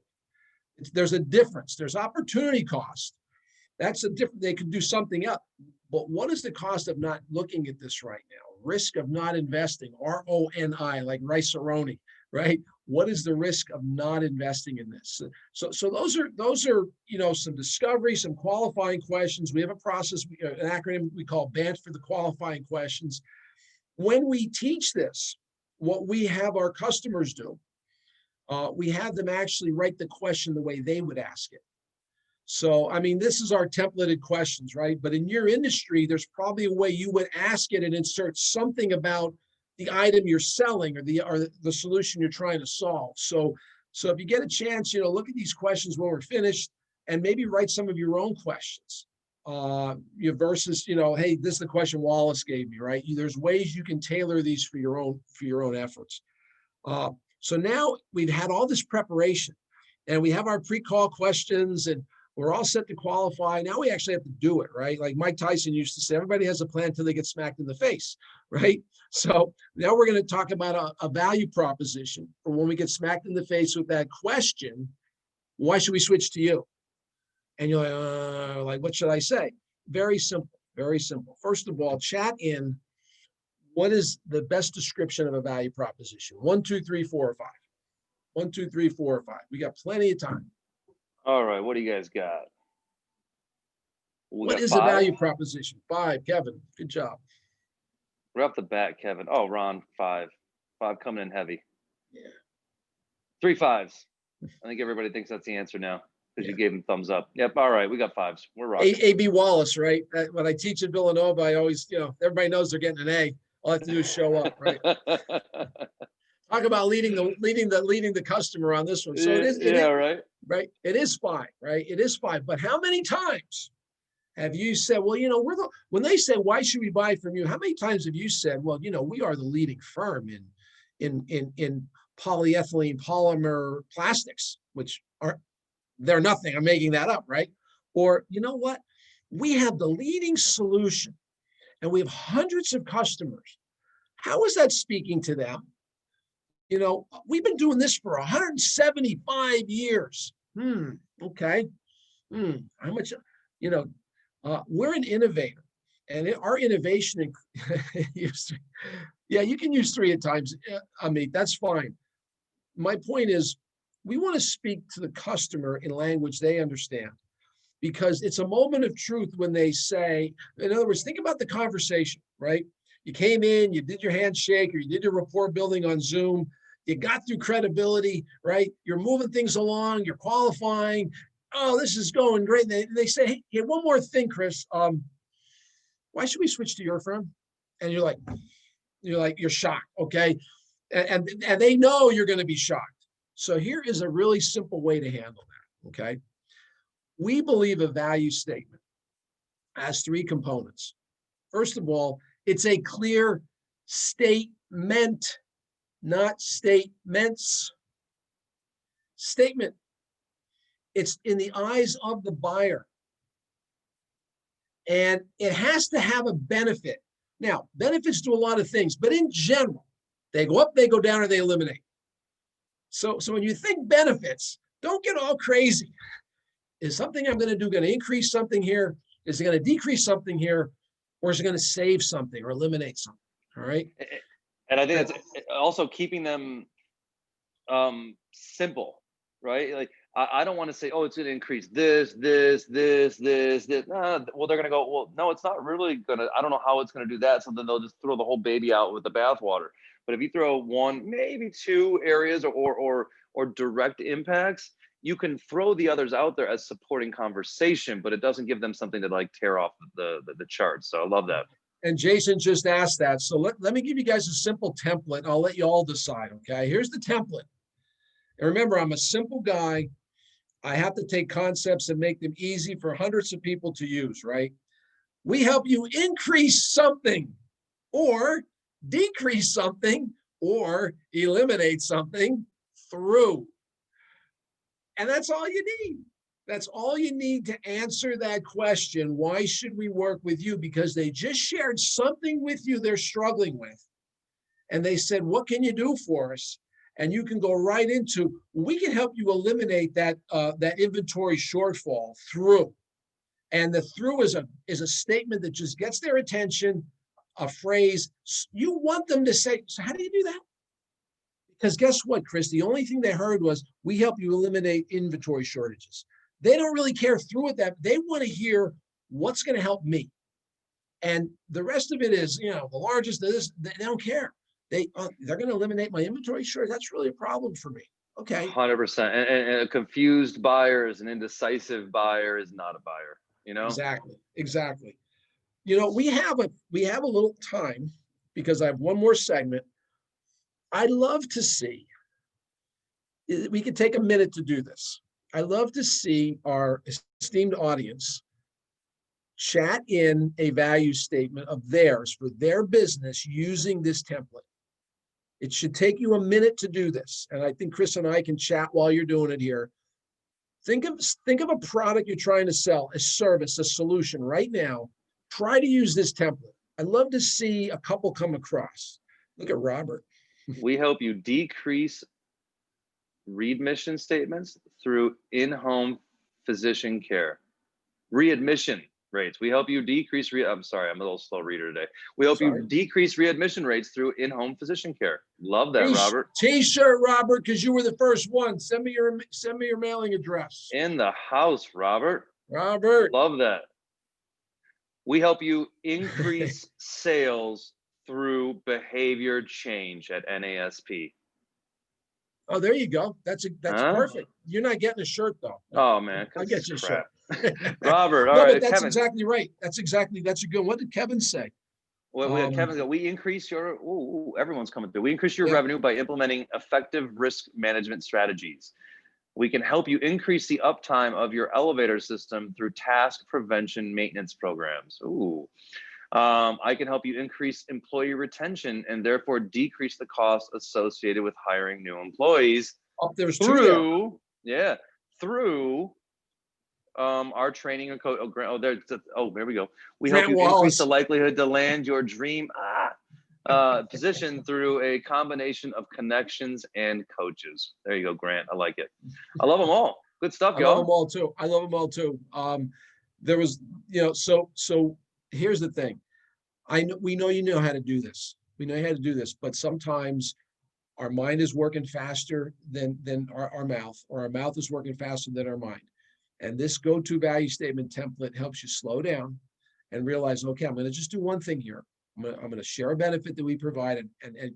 There's a difference. There's opportunity cost. That's a different, they could do something else. But what is the cost of not looking at this right now? risk of not investing, RONI, like rice-a-roni, right? What is the risk of not investing in this? So those are some discovery, some qualifying questions. We have a process, an acronym we call BANT for the qualifying questions. When we teach this, what we have our customers do, we have them actually write the question the way they would ask it. So, I mean, this is our templated questions, right? But in your industry, there's probably a way you would ask it and insert something about the item you're selling or the solution you're trying to solve. So if you get a chance, look at these questions when we're finished and maybe write some of your own questions. Versus, hey, this is the question Wallace gave me, right? There's ways you can tailor these for your own efforts. So now we've had all this preparation and we have our pre-call questions and we're all set to qualify. Now we actually have to do it, right? Like Mike Tyson used to say, everybody has a plan until they get smacked in the face, right? So now we're going to talk about a value proposition for when we get smacked in the face with that question, why should we switch to you? And you're like, what should I say? Very simple, very simple. First of all, chat in what is the best description of a value proposition? 1, 2, 3, 4, or 5. 1, 2, 3, 4, or 5. We got plenty of time.
All right, what do you guys got?
What is a value proposition? 5, Kevin, good job.
Right off the bat, Kevin. Oh, Ron, 5. 5 coming in heavy.
Yeah.
3 5s. I think everybody thinks that's the answer now because you gave them thumbs up. Yep, all right, we got 5s. We're rocking.
A.B. Wallace, right? When I teach at Villanova, I always, everybody knows they're getting an A. All I have to do is show up, right? Talk about leading the customer on this one. So it is,
right.
Right. It is 5, right? It is 5. But how many times have you said, well, when they say, why should we buy from you? How many times have you said, well, we are the leading firm in polyethylene polymer plastics, which they're nothing. I'm making that up, right? Or you know what? We have the leading solution and we have hundreds of customers. How is that speaking to them? We've been doing this for 175 years. Okay. How much, we're an innovator and our innovation, you can use 3 at times. I mean, that's fine. My point is we want to speak to the customer in language they understand because it's a moment of truth when they say, in other words, think about the conversation, right? You came in, you did your handshake or you did your rapport building on Zoom. You got through credibility, right? You're moving things along. You're qualifying. Oh, this is going great. They say, hey, one more thing, Chris. Why should we switch to your firm? And you're shocked, okay? And they know you're going to be shocked. So here is a really simple way to handle that, okay? We believe a value statement has 3 components. First of all, it's a clear statement, not statements. Statement. It's in the eyes of the buyer. And it has to have a benefit. Now, benefits do a lot of things, but in general, they go up, they go down, or they eliminate. So when you think benefits, don't get all crazy. Is something I'm going to do going to increase something here? Is it going to decrease something here? Or is it going to save something or eliminate something? All right.
And I think that's also keeping them simple, right? Like I don't want to say, oh, it's going to increase this. Well, they're going to go, well, no, it's not really going to, I don't know how it's going to do that. So then they'll just throw the whole baby out with the bathwater. But if you throw 1, maybe 2 areas or direct impacts, you can throw the others out there as supporting conversation, but it doesn't give them something to like tear off the charts. So I love that.
And Jason just asked that. So let me give you guys a simple template. I'll let you all decide, okay? Here's the template. And remember, I'm a simple guy. I have to take concepts and make them easy for hundreds of people to use, right? We help you increase something or decrease something or eliminate something through. And that's all you need. That's all you need to answer that question. Why should we work with you? Because they just shared something with you they're struggling with. And they said, what can you do for us? And you can go right into, we can help you eliminate that inventory shortfall through. And the through is a statement that just gets their attention. a phrase, you want them to say, so how do you do that? Because guess what, Chris? The only thing they heard was, we help you eliminate inventory shortages. They don't really care through it, that they want to hear what's going to help me. And the rest of it is, the largest of this, they don't care. They're going to eliminate my inventory shortage. That's really a problem for me. Okay.
100%. And a confused buyer is an indecisive buyer is not a buyer,
Exactly. We have a little time because I have one more segment. I'd love to see, we could take a minute to do this. I love to see our esteemed audience chat in a value statement of theirs for their business using this template. It should take you a minute to do this. And I think Chris and I can chat while you're doing it here. Think of a product you're trying to sell, a service, a solution right now. Try to use this template. I'd love to see a couple come across. Look at Robert.
We help you decrease readmission statements through in-home physician care. Readmission rates. We help you decrease, I'm sorry, I'm a little slow reader today. We help you decrease readmission rates through in-home physician care. Love that, Robert.
T-shirt, Robert, because you were the first one. Send me your mailing address.
In the house, Robert.
Robert.
Love that. We help you increase sales through behavior change at NASP.
Oh, there you go. That's perfect. You're not getting a shirt though.
Oh man,
I get you a shirt.
Robert, all
no,
right.
But that's
Kevin.
exactly right. That's a good. What did Kevin say?
Well, Kevin go, we increase your, everyone's coming through. We increase your revenue by implementing effective risk management strategies. We can help you increase the uptime of your elevator system through task prevention maintenance programs. I can help you increase employee retention and therefore decrease the cost associated with hiring new employees through our training and code. There we go. We help you increase the likelihood to land your dream position through a combination of connections and coaches. There you go, Grant. I like it. I love them all. Good stuff, y'all.
I love them all too. There was, so here's the thing. We know you know how to do this. We know how to do this, but sometimes our mind is working faster than our mouth, or our mouth is working faster than our mind. And this go-to value statement template helps you slow down and realize, okay, I'm going to just do one thing here. I'm going to share a benefit that we provide and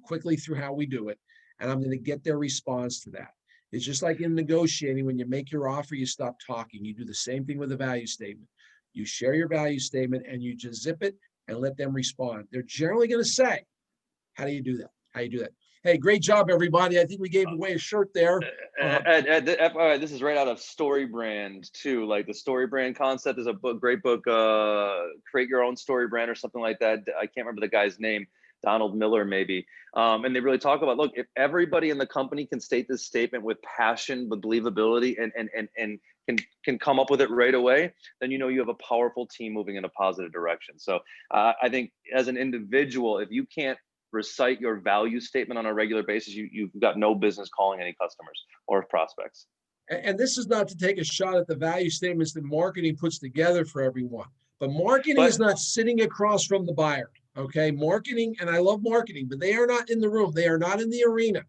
quickly through how we do it. And I'm going to get their response to that. It's just like in negotiating, when you make your offer, you stop talking. You do the same thing with a value statement. You share your value statement and you just zip it and let them respond. They're generally going to say, how do you do that? How do you do that? Hey, great job, everybody. I think we gave away a shirt there.
This is right out of Story Brand too. Like the Story Brand concept is a great book, Create Your Own Story Brand or something like that. I can't remember the guy's name, Donald Miller maybe. And they really talk about, look, if everybody in the company can state this statement with passion, with believability, and can come up with it right away, then you have a powerful team moving in a positive direction. So I think as an individual, if you can't recite your value statement on a regular basis, you've got no business calling any customers or prospects.
And this is not to take a shot at the value statements that marketing puts together for everyone, but marketing is not sitting across from the buyer. Okay, marketing, and I love marketing, but they are not in the room. They are not in the arena.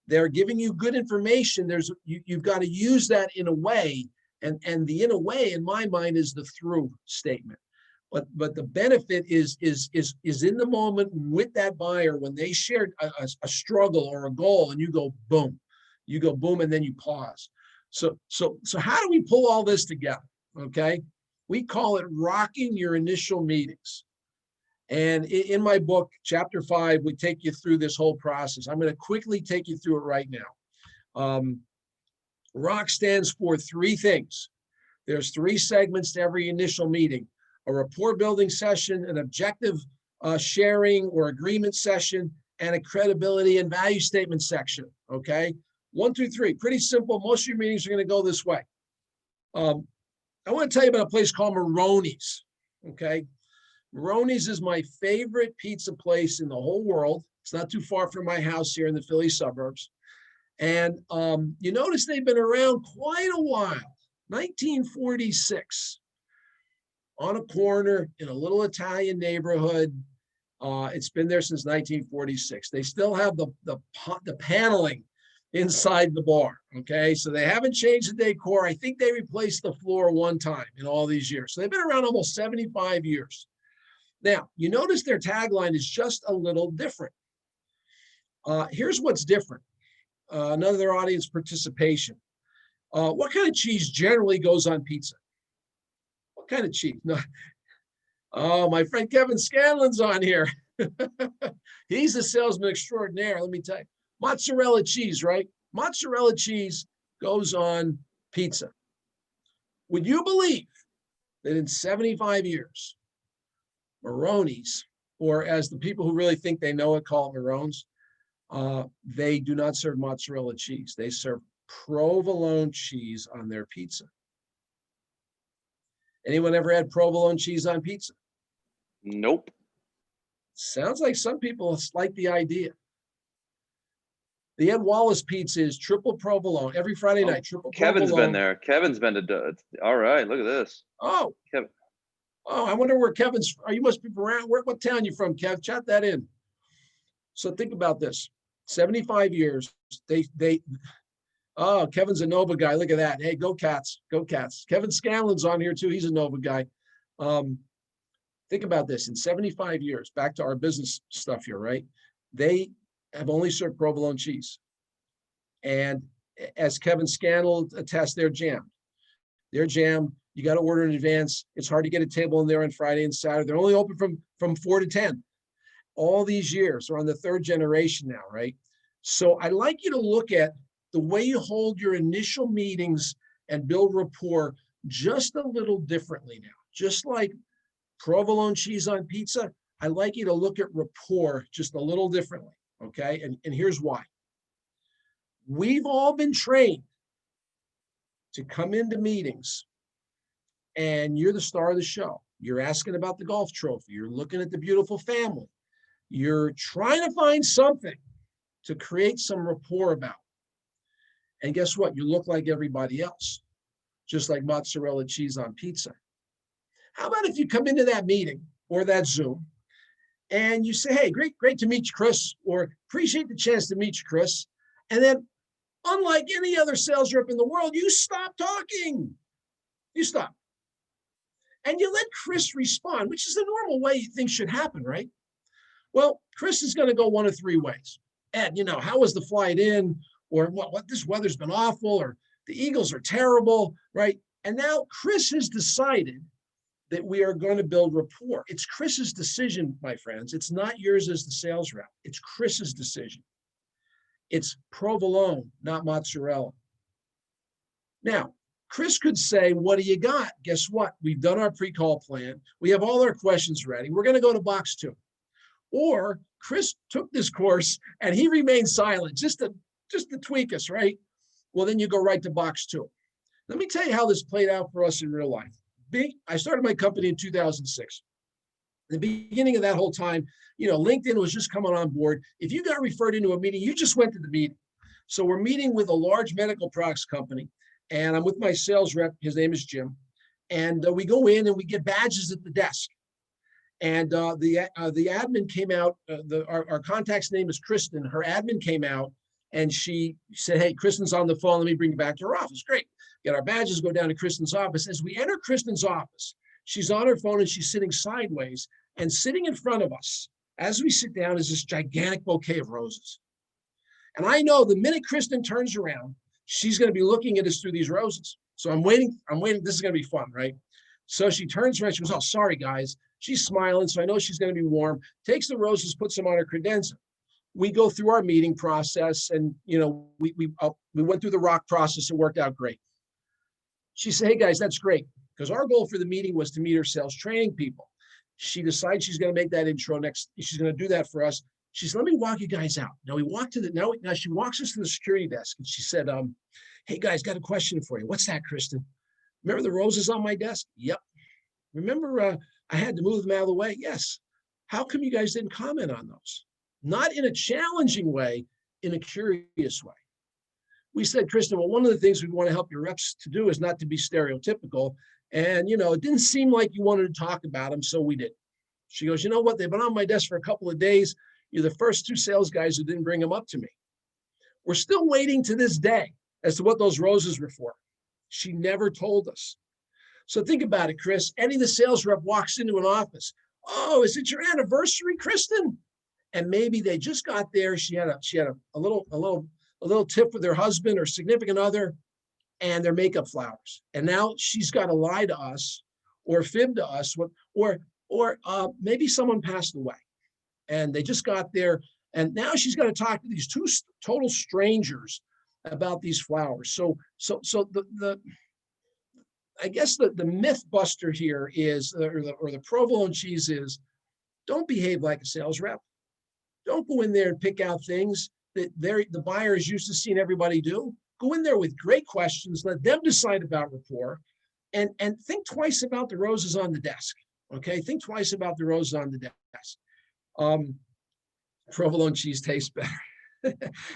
They're giving you good information. You've got to use that in a way, and the in a way, in my mind, is the through statement. But the benefit is in the moment with that buyer when they shared a struggle or a goal, and you go boom, and then you pause. So how do we pull all this together? Okay, we call it rocking your initial meetings. And in my book, chapter 5, we take you through this whole process. I'm going to quickly take you through it right now. ROCK stands for 3 things. There's 3 segments to every initial meeting: a rapport building session, an objective sharing or agreement session, and a credibility and value statement section. Okay, 1, 2, 3, pretty simple. Most of your meetings are going to go this way. I want to tell you about a place called Maroney's. Okay, Maroney's is my favorite pizza place in the whole world. It's not too far from my house here in the Philly suburbs. And you notice they've been around quite a while. 1946. On a corner in a little Italian neighborhood. It's been there since 1946. They still have the paneling inside the bar. Okay, so they haven't changed the decor. I think they replaced the floor one time in all these years. So they've been around almost 75 years. Now, you notice their tagline is just a little different. Here's what's different. Another audience participation. What kind of cheese generally goes on pizza? What kind of cheese? No. Oh, my friend Kevin Scanlon's on here. He's a salesman extraordinaire. Let me tell you. Mozzarella cheese, right? Mozzarella cheese goes on pizza. Would you believe that in 75 years, Maroni's, or as the people who really think they know it call it Marone's, they do not serve mozzarella cheese. They serve provolone cheese on their pizza. Anyone ever had provolone cheese on pizza?
Nope.
Sounds like some people like the idea. The Ed Wallace pizza is triple provolone every Friday night. Triple
Kevin's
provolone.
been there. Kevin's been to. All right, look at this.
Oh,
Kevin.
Oh, I wonder where Kevin's. You must be around. What town you from, Kev? Chat that in. So think about this. 75 years. Oh, Kevin's a Nova guy. Look at that. Hey, go Cats. Go Cats. Kevin Scanlon's on here too. He's a Nova guy. Think about this. In 75 years, back to our business stuff here, right? They have only served provolone cheese. And as Kevin Scanlon attests, they're jammed. They're jammed. You got to order in advance. It's hard to get a table in there on Friday and Saturday. They're only open from 4 to 10. All these years. They're on the third generation now, right? So I'd like you to look at the way you hold your initial meetings and build rapport just a little differently now. Just like provolone cheese on pizza, I'd like you to look at rapport just a little differently, okay? And here's why. We've all been trained to come into meetings and you're the star of the show. You're asking about the golf trophy. You're looking at the beautiful family. You're trying to find something to create some rapport about. And guess what? You look like everybody else, just like mozzarella cheese on pizza. How about if you come into that meeting or that Zoom and you say, hey, great to meet you, Chris, or appreciate the chance to meet you, Chris. And then, unlike any other sales rep in the world, you stop talking. You stop. And you let Chris respond, which is the normal way things should happen, right? Well, Chris is going to go one of three ways. Ed, how was the flight in? Or what this weather's been awful, or the Eagles are terrible, right? And now Chris has decided that we are going to build rapport. It's Chris's decision, my friends. It's not yours as the sales rep. It's Chris's decision. It's provolone, not mozzarella. Now, Chris could say, what do you got? Guess what? We've done our pre-call plan. We have all our questions ready. We're going to go to box 2. Or Chris took this course and he remained silent just to tweak us, right? Well, then you go right to box 2. Let me tell you how this played out for us in real life. I started my company in 2006. At the beginning of that whole time, LinkedIn was just coming on board. If you got referred into a meeting, you just went to the meeting. So we're meeting with a large medical products company, and I'm with my sales rep. His name is Jim. And we go in and we get badges at the desk. And the admin came out. Our contact's name is Kristen. Her admin came out and she said, hey, Kristen's on the phone. Let me bring you back to her office. Great. Get our badges, go down to Kristen's office. As we enter Kristen's office, she's on her phone and she's sitting sideways, and sitting in front of us as we sit down is this gigantic bouquet of roses. And I know the minute Kristen turns around, she's going to be looking at us through these roses. So I'm waiting. This is going to be fun, right? So she turns around. She goes, oh, sorry, guys. She's smiling. So I know she's going to be warm. Takes the roses, puts them on her credenza. We go through our meeting process, and we went through the rock process. It worked out great. She said, hey guys, that's great, because our goal for the meeting was to meet her sales training people. She decides she's going to make that intro next. She's going to do that for us. She said, let me walk you guys out. Now we walk to now she walks us to the security desk, and she said, hey guys, got a question for you. What's that, Kristen? Remember the roses on my desk? Yep. Remember I had to move them out of the way? Yes. How come you guys didn't comment on those? Not in a challenging way, in a curious way. We said, Kristen, well, one of the things we want to help your reps to do is not to be stereotypical. And, it didn't seem like you wanted to talk about them, so we did. She goes, you know what? They've been on my desk for a couple of days. You're the first 2 sales guys who didn't bring them up to me. We're still waiting to this day as to what those roses were for. She never told us. So think about it, Chris. Any of the sales rep walks into an office. Oh, is it your anniversary, Kristen? And maybe they just got there. She had a little tip with her husband or significant other and their makeup flowers. And now she's got to lie to us or fib to us, or maybe someone passed away and they just got there. And now she's got to talk to these 2 total strangers about these flowers. So I guess the myth buster here is, or the provolone cheese is, don't behave like a sales rep. Don't go in there and pick out things that the buyer is used to seeing everybody do. Go in there with great questions, let them decide about rapport, and think twice about the roses on the desk. Okay, think twice about the roses on the desk. Provolone cheese tastes better.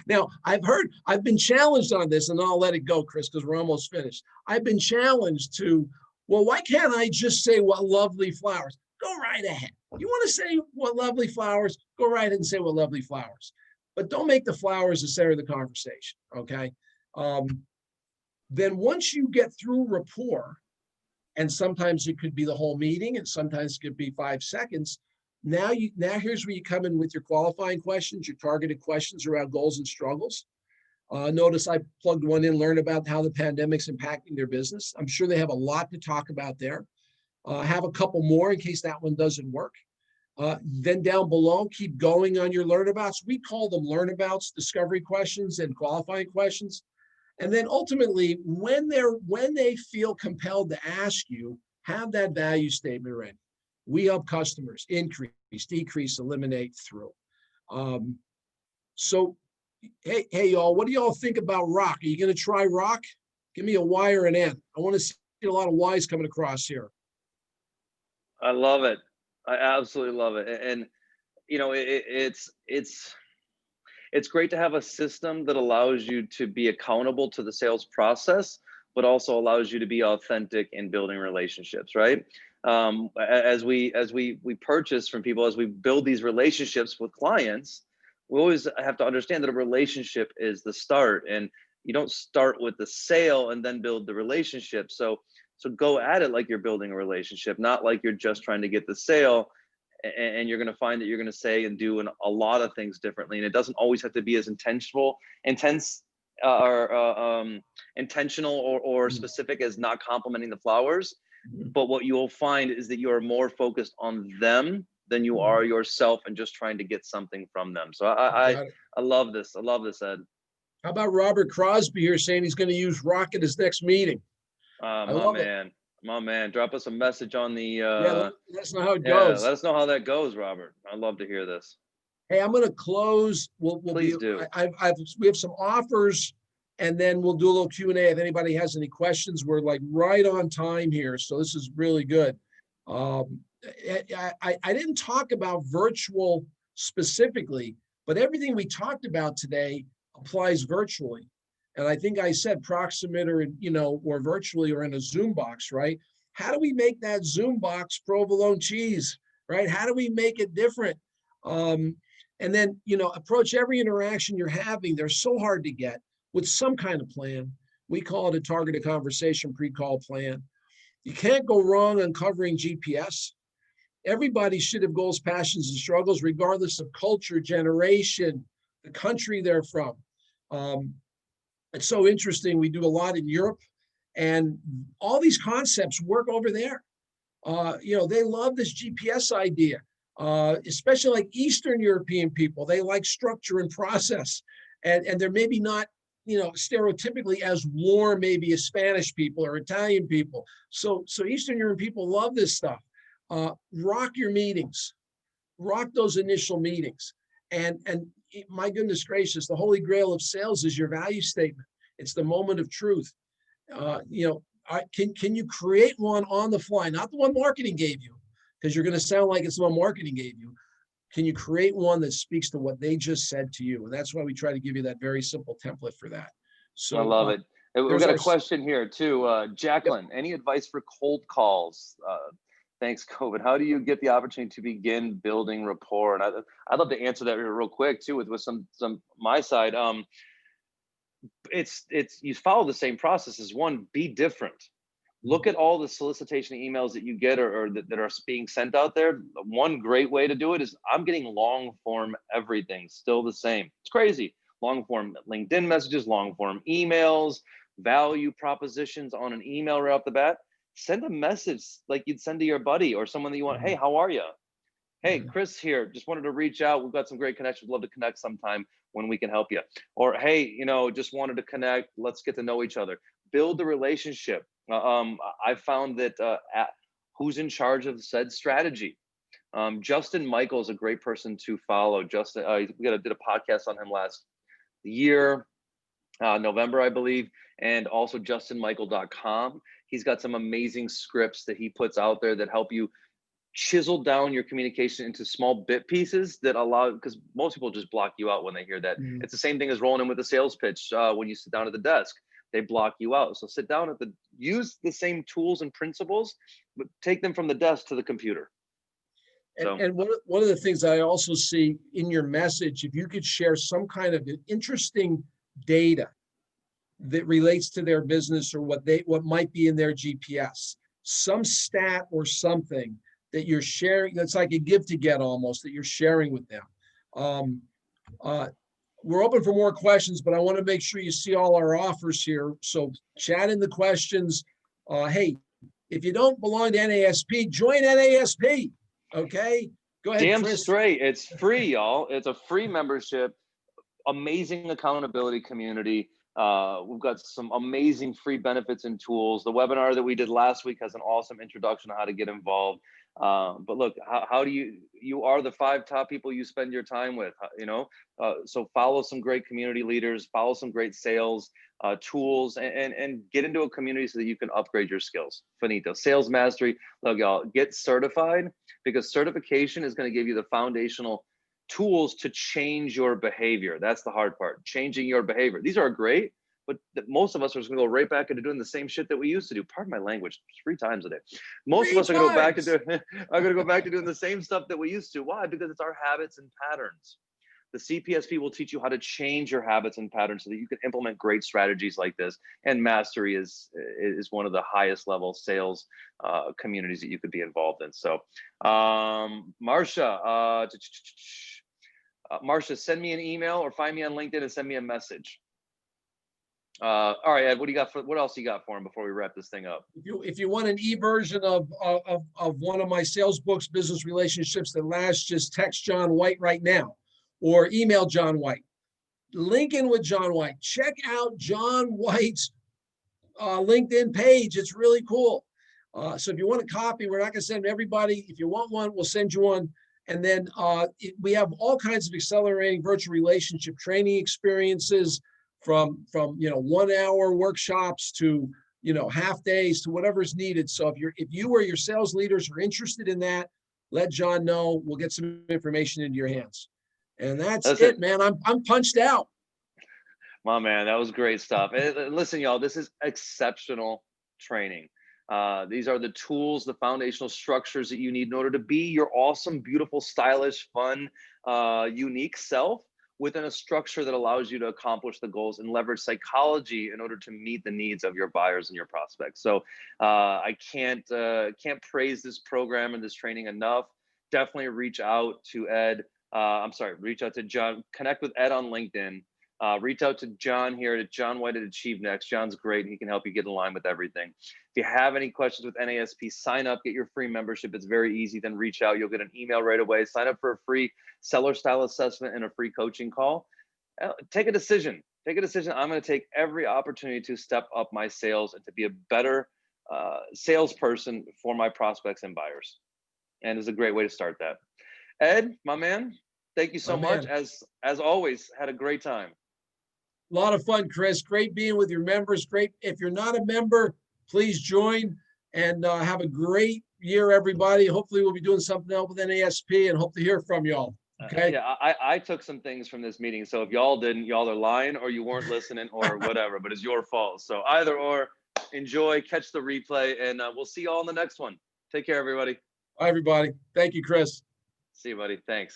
Now, I've been challenged on this, and I'll let it go, Chris, because we're almost finished. I've been challenged to, well, why can't I just say what lovely flowers? Go right ahead. You want to say what lovely flowers? Go right ahead and say what lovely flowers. But don't make the flowers the center of the conversation, okay? Then once you get through rapport, and sometimes it could be the whole meeting, and sometimes it could be 5 seconds, now here's where you come in with your qualifying questions, your targeted questions around goals and struggles. Notice I plugged one in, learn about how the pandemic's impacting their business. I'm sure they have a lot to talk about there. Have a couple more in case that one doesn't work. Then down below, keep going on your learnabouts. We call them learnabouts, discovery questions and qualifying questions. And then ultimately, when they feel compelled to ask you, have that value statement ready. We help customers increase, decrease, eliminate, through. So, hey, y'all, what do y'all think about rock? Are you going to try rock? Give me a Y or an N. I want to see a lot of Y's coming across here.
I love it. I absolutely love it. And you know, it's great to have a system that allows you to be accountable to the sales process, but also allows you to be authentic in building relationships, right? As we purchase from people, as we build these relationships with clients, we always have to understand that a relationship is the start, and you don't start with the sale and then build the relationship. So go at it like you're building a relationship, not like you're just trying to get the sale. And you're going to find that you're going to say and do a lot of things differently. And it doesn't always have to be as intentional or specific as not complimenting the flowers. But what you'll find is that you are more focused on them than you are yourself and just trying to get something from them. So I love this. I love this, Ed.
How about Robert Crosby here saying he's going to use rock at his next meeting?
My man, drop us a message on the
let us know how it goes.
Let us know how that goes, Robert. I'd love to hear this.
Hey, I'm going to close.
Please do.
We have some offers, and then we'll do a little Q&A if anybody has any questions. We're like right on time here, so this is really good. I didn't talk about virtual specifically, but everything we talked about today applies virtually. And I think I said proximate or virtually or in a Zoom box, right? How do we make that Zoom box provolone cheese, right? How do we make it different? And then, approach every interaction you're having. They're so hard to get with some kind of plan. We call it a targeted conversation pre-call plan. You can't go wrong uncovering GPS. Everybody should have goals, passions, and struggles, regardless of culture, generation, the country they're from. It's so interesting. We do a lot in Europe, and all these concepts work over there. They love this GPS idea, especially like Eastern European people. They like structure and process, and they're maybe not, stereotypically as warm maybe as Spanish people or Italian people. So Eastern European people love this stuff. Rock your meetings, rock those initial meetings, and my goodness gracious, the holy grail of sales is your value statement. It's the moment of truth. Can you create one on the fly? Not the one marketing gave you, because you're going to sound like it's the one marketing gave you. Can you create one that speaks to what they just said to you? And that's why we try to give you that very simple template for that. So
I love it. We've got a question here too. Jacqueline, any advice for cold calls? thanks, COVID. How do you get the opportunity to begin building rapport? And I'd love to answer that real quick too, with some my side. It's you follow the same process as one. Be different. Look at all the solicitation emails that you get or that are being sent out there. One great way to do it is I'm getting long form everything, still the same. It's crazy. Long form LinkedIn messages, long form emails, value propositions on an email right off the bat. Send a message like you'd send to your buddy or someone that you want. Hey, how are you? Hey, Chris here. Just wanted to reach out. We've got some great connections. Love to connect sometime when we can help you. Or, hey, just wanted to connect. Let's get to know each other. Build the relationship. I found that who's in charge of said strategy. Justin Michael is a great person to follow. Justin, we did a podcast on him last year, November, I believe, and also justinmichael.com. He's got some amazing scripts that he puts out there that help you chisel down your communication into small bit pieces that allow, because most people just block you out when they hear that. It's the same thing as rolling in with a sales pitch. When you sit down at the desk, they block you out. So sit down use the same tools and principles, but take them from the desk to the computer.
And one of the things I also see in your message, if you could share some kind of interesting data that relates to their business or what might be in their GPS, some stat or something that you're sharing, that's like a give to get almost, that you're sharing with them. We're open for more questions, but I want to make sure you see all our offers here. So chat in the questions. Hey, if you don't belong to NASP, join NASP. Okay, go ahead.
Damn
Chris.
straight. It's free, y'all. It's a free membership. Amazing accountability community. We've got some amazing free benefits and tools. The webinar that we did last week has an awesome introduction on how to get involved. But look, how do you are the 5 top people you spend your time with, so follow some great community leaders, follow some great sales tools, and get into a community so that you can upgrade your skills. Finito. Sales mastery. Look, y'all, get certified, because certification is going to give you the foundational tools to change your behavior. That's the hard part, changing your behavior. These are great, but most of us are just gonna go right back into doing the same shit that we used to do. Pardon my language, 3 times a day. Most of us are gonna go back to doing the same stuff that we used to. Why? Because it's our habits and patterns. The CPSP will teach you how to change your habits and patterns so that you can implement great strategies like this. And mastery is one of the highest level sales communities that you could be involved in. So, Marsha, send me an email or find me on LinkedIn and send me a message. All right, Ed, what else you got for him before we wrap this thing up?
If you want an e-version of one of my sales books, Business Relationships That Last, just text John White right now or email John White. Link in with John White. Check out John White's LinkedIn page. It's really cool. So if you want a copy, we're not going to send everybody. If you want one, we'll send you one. And then we have all kinds of accelerating virtual relationship training experiences, from 1 hour workshops to half days to whatever's needed. So if you or your sales leaders are interested in that, let John know. We'll get some information into your hands. And that's it, man. I'm punched out.
My man, that was great stuff. And listen, y'all, this is exceptional training. These are the tools, the foundational structures that you need in order to be your awesome, beautiful, stylish, fun, unique self within a structure that allows you to accomplish the goals and leverage psychology in order to meet the needs of your buyers and your prospects. So I can't praise this program and this training enough. Definitely reach out to Ed. Reach out to John. Connect with Ed on LinkedIn. Reach out to John here at John White at Achieve Next. John's great. He can help you get in line with everything. If you have any questions with NASP, sign up, get your free membership. It's very easy. Then reach out. You'll get an email right away. Sign up for a free seller style assessment and a free coaching call. Take a decision. I'm going to take every opportunity to step up my sales and to be a better salesperson for my prospects and buyers. And it's a great way to start that. Ed, my man, thank you so much. As always, had a great time.
A lot of fun, Chris. Great being with your members. Great. If you're not a member, please join and have a great year, everybody. Hopefully we'll be doing something else with NASP and hope to hear from y'all. Okay.
Yeah, I took some things from this meeting. So if y'all didn't, y'all are lying or you weren't listening or whatever, but it's your fault. So either or, enjoy, catch the replay, and we'll see y'all in the next one. Take care, everybody.
Bye, everybody. Thank you, Chris.
See you, buddy. Thanks.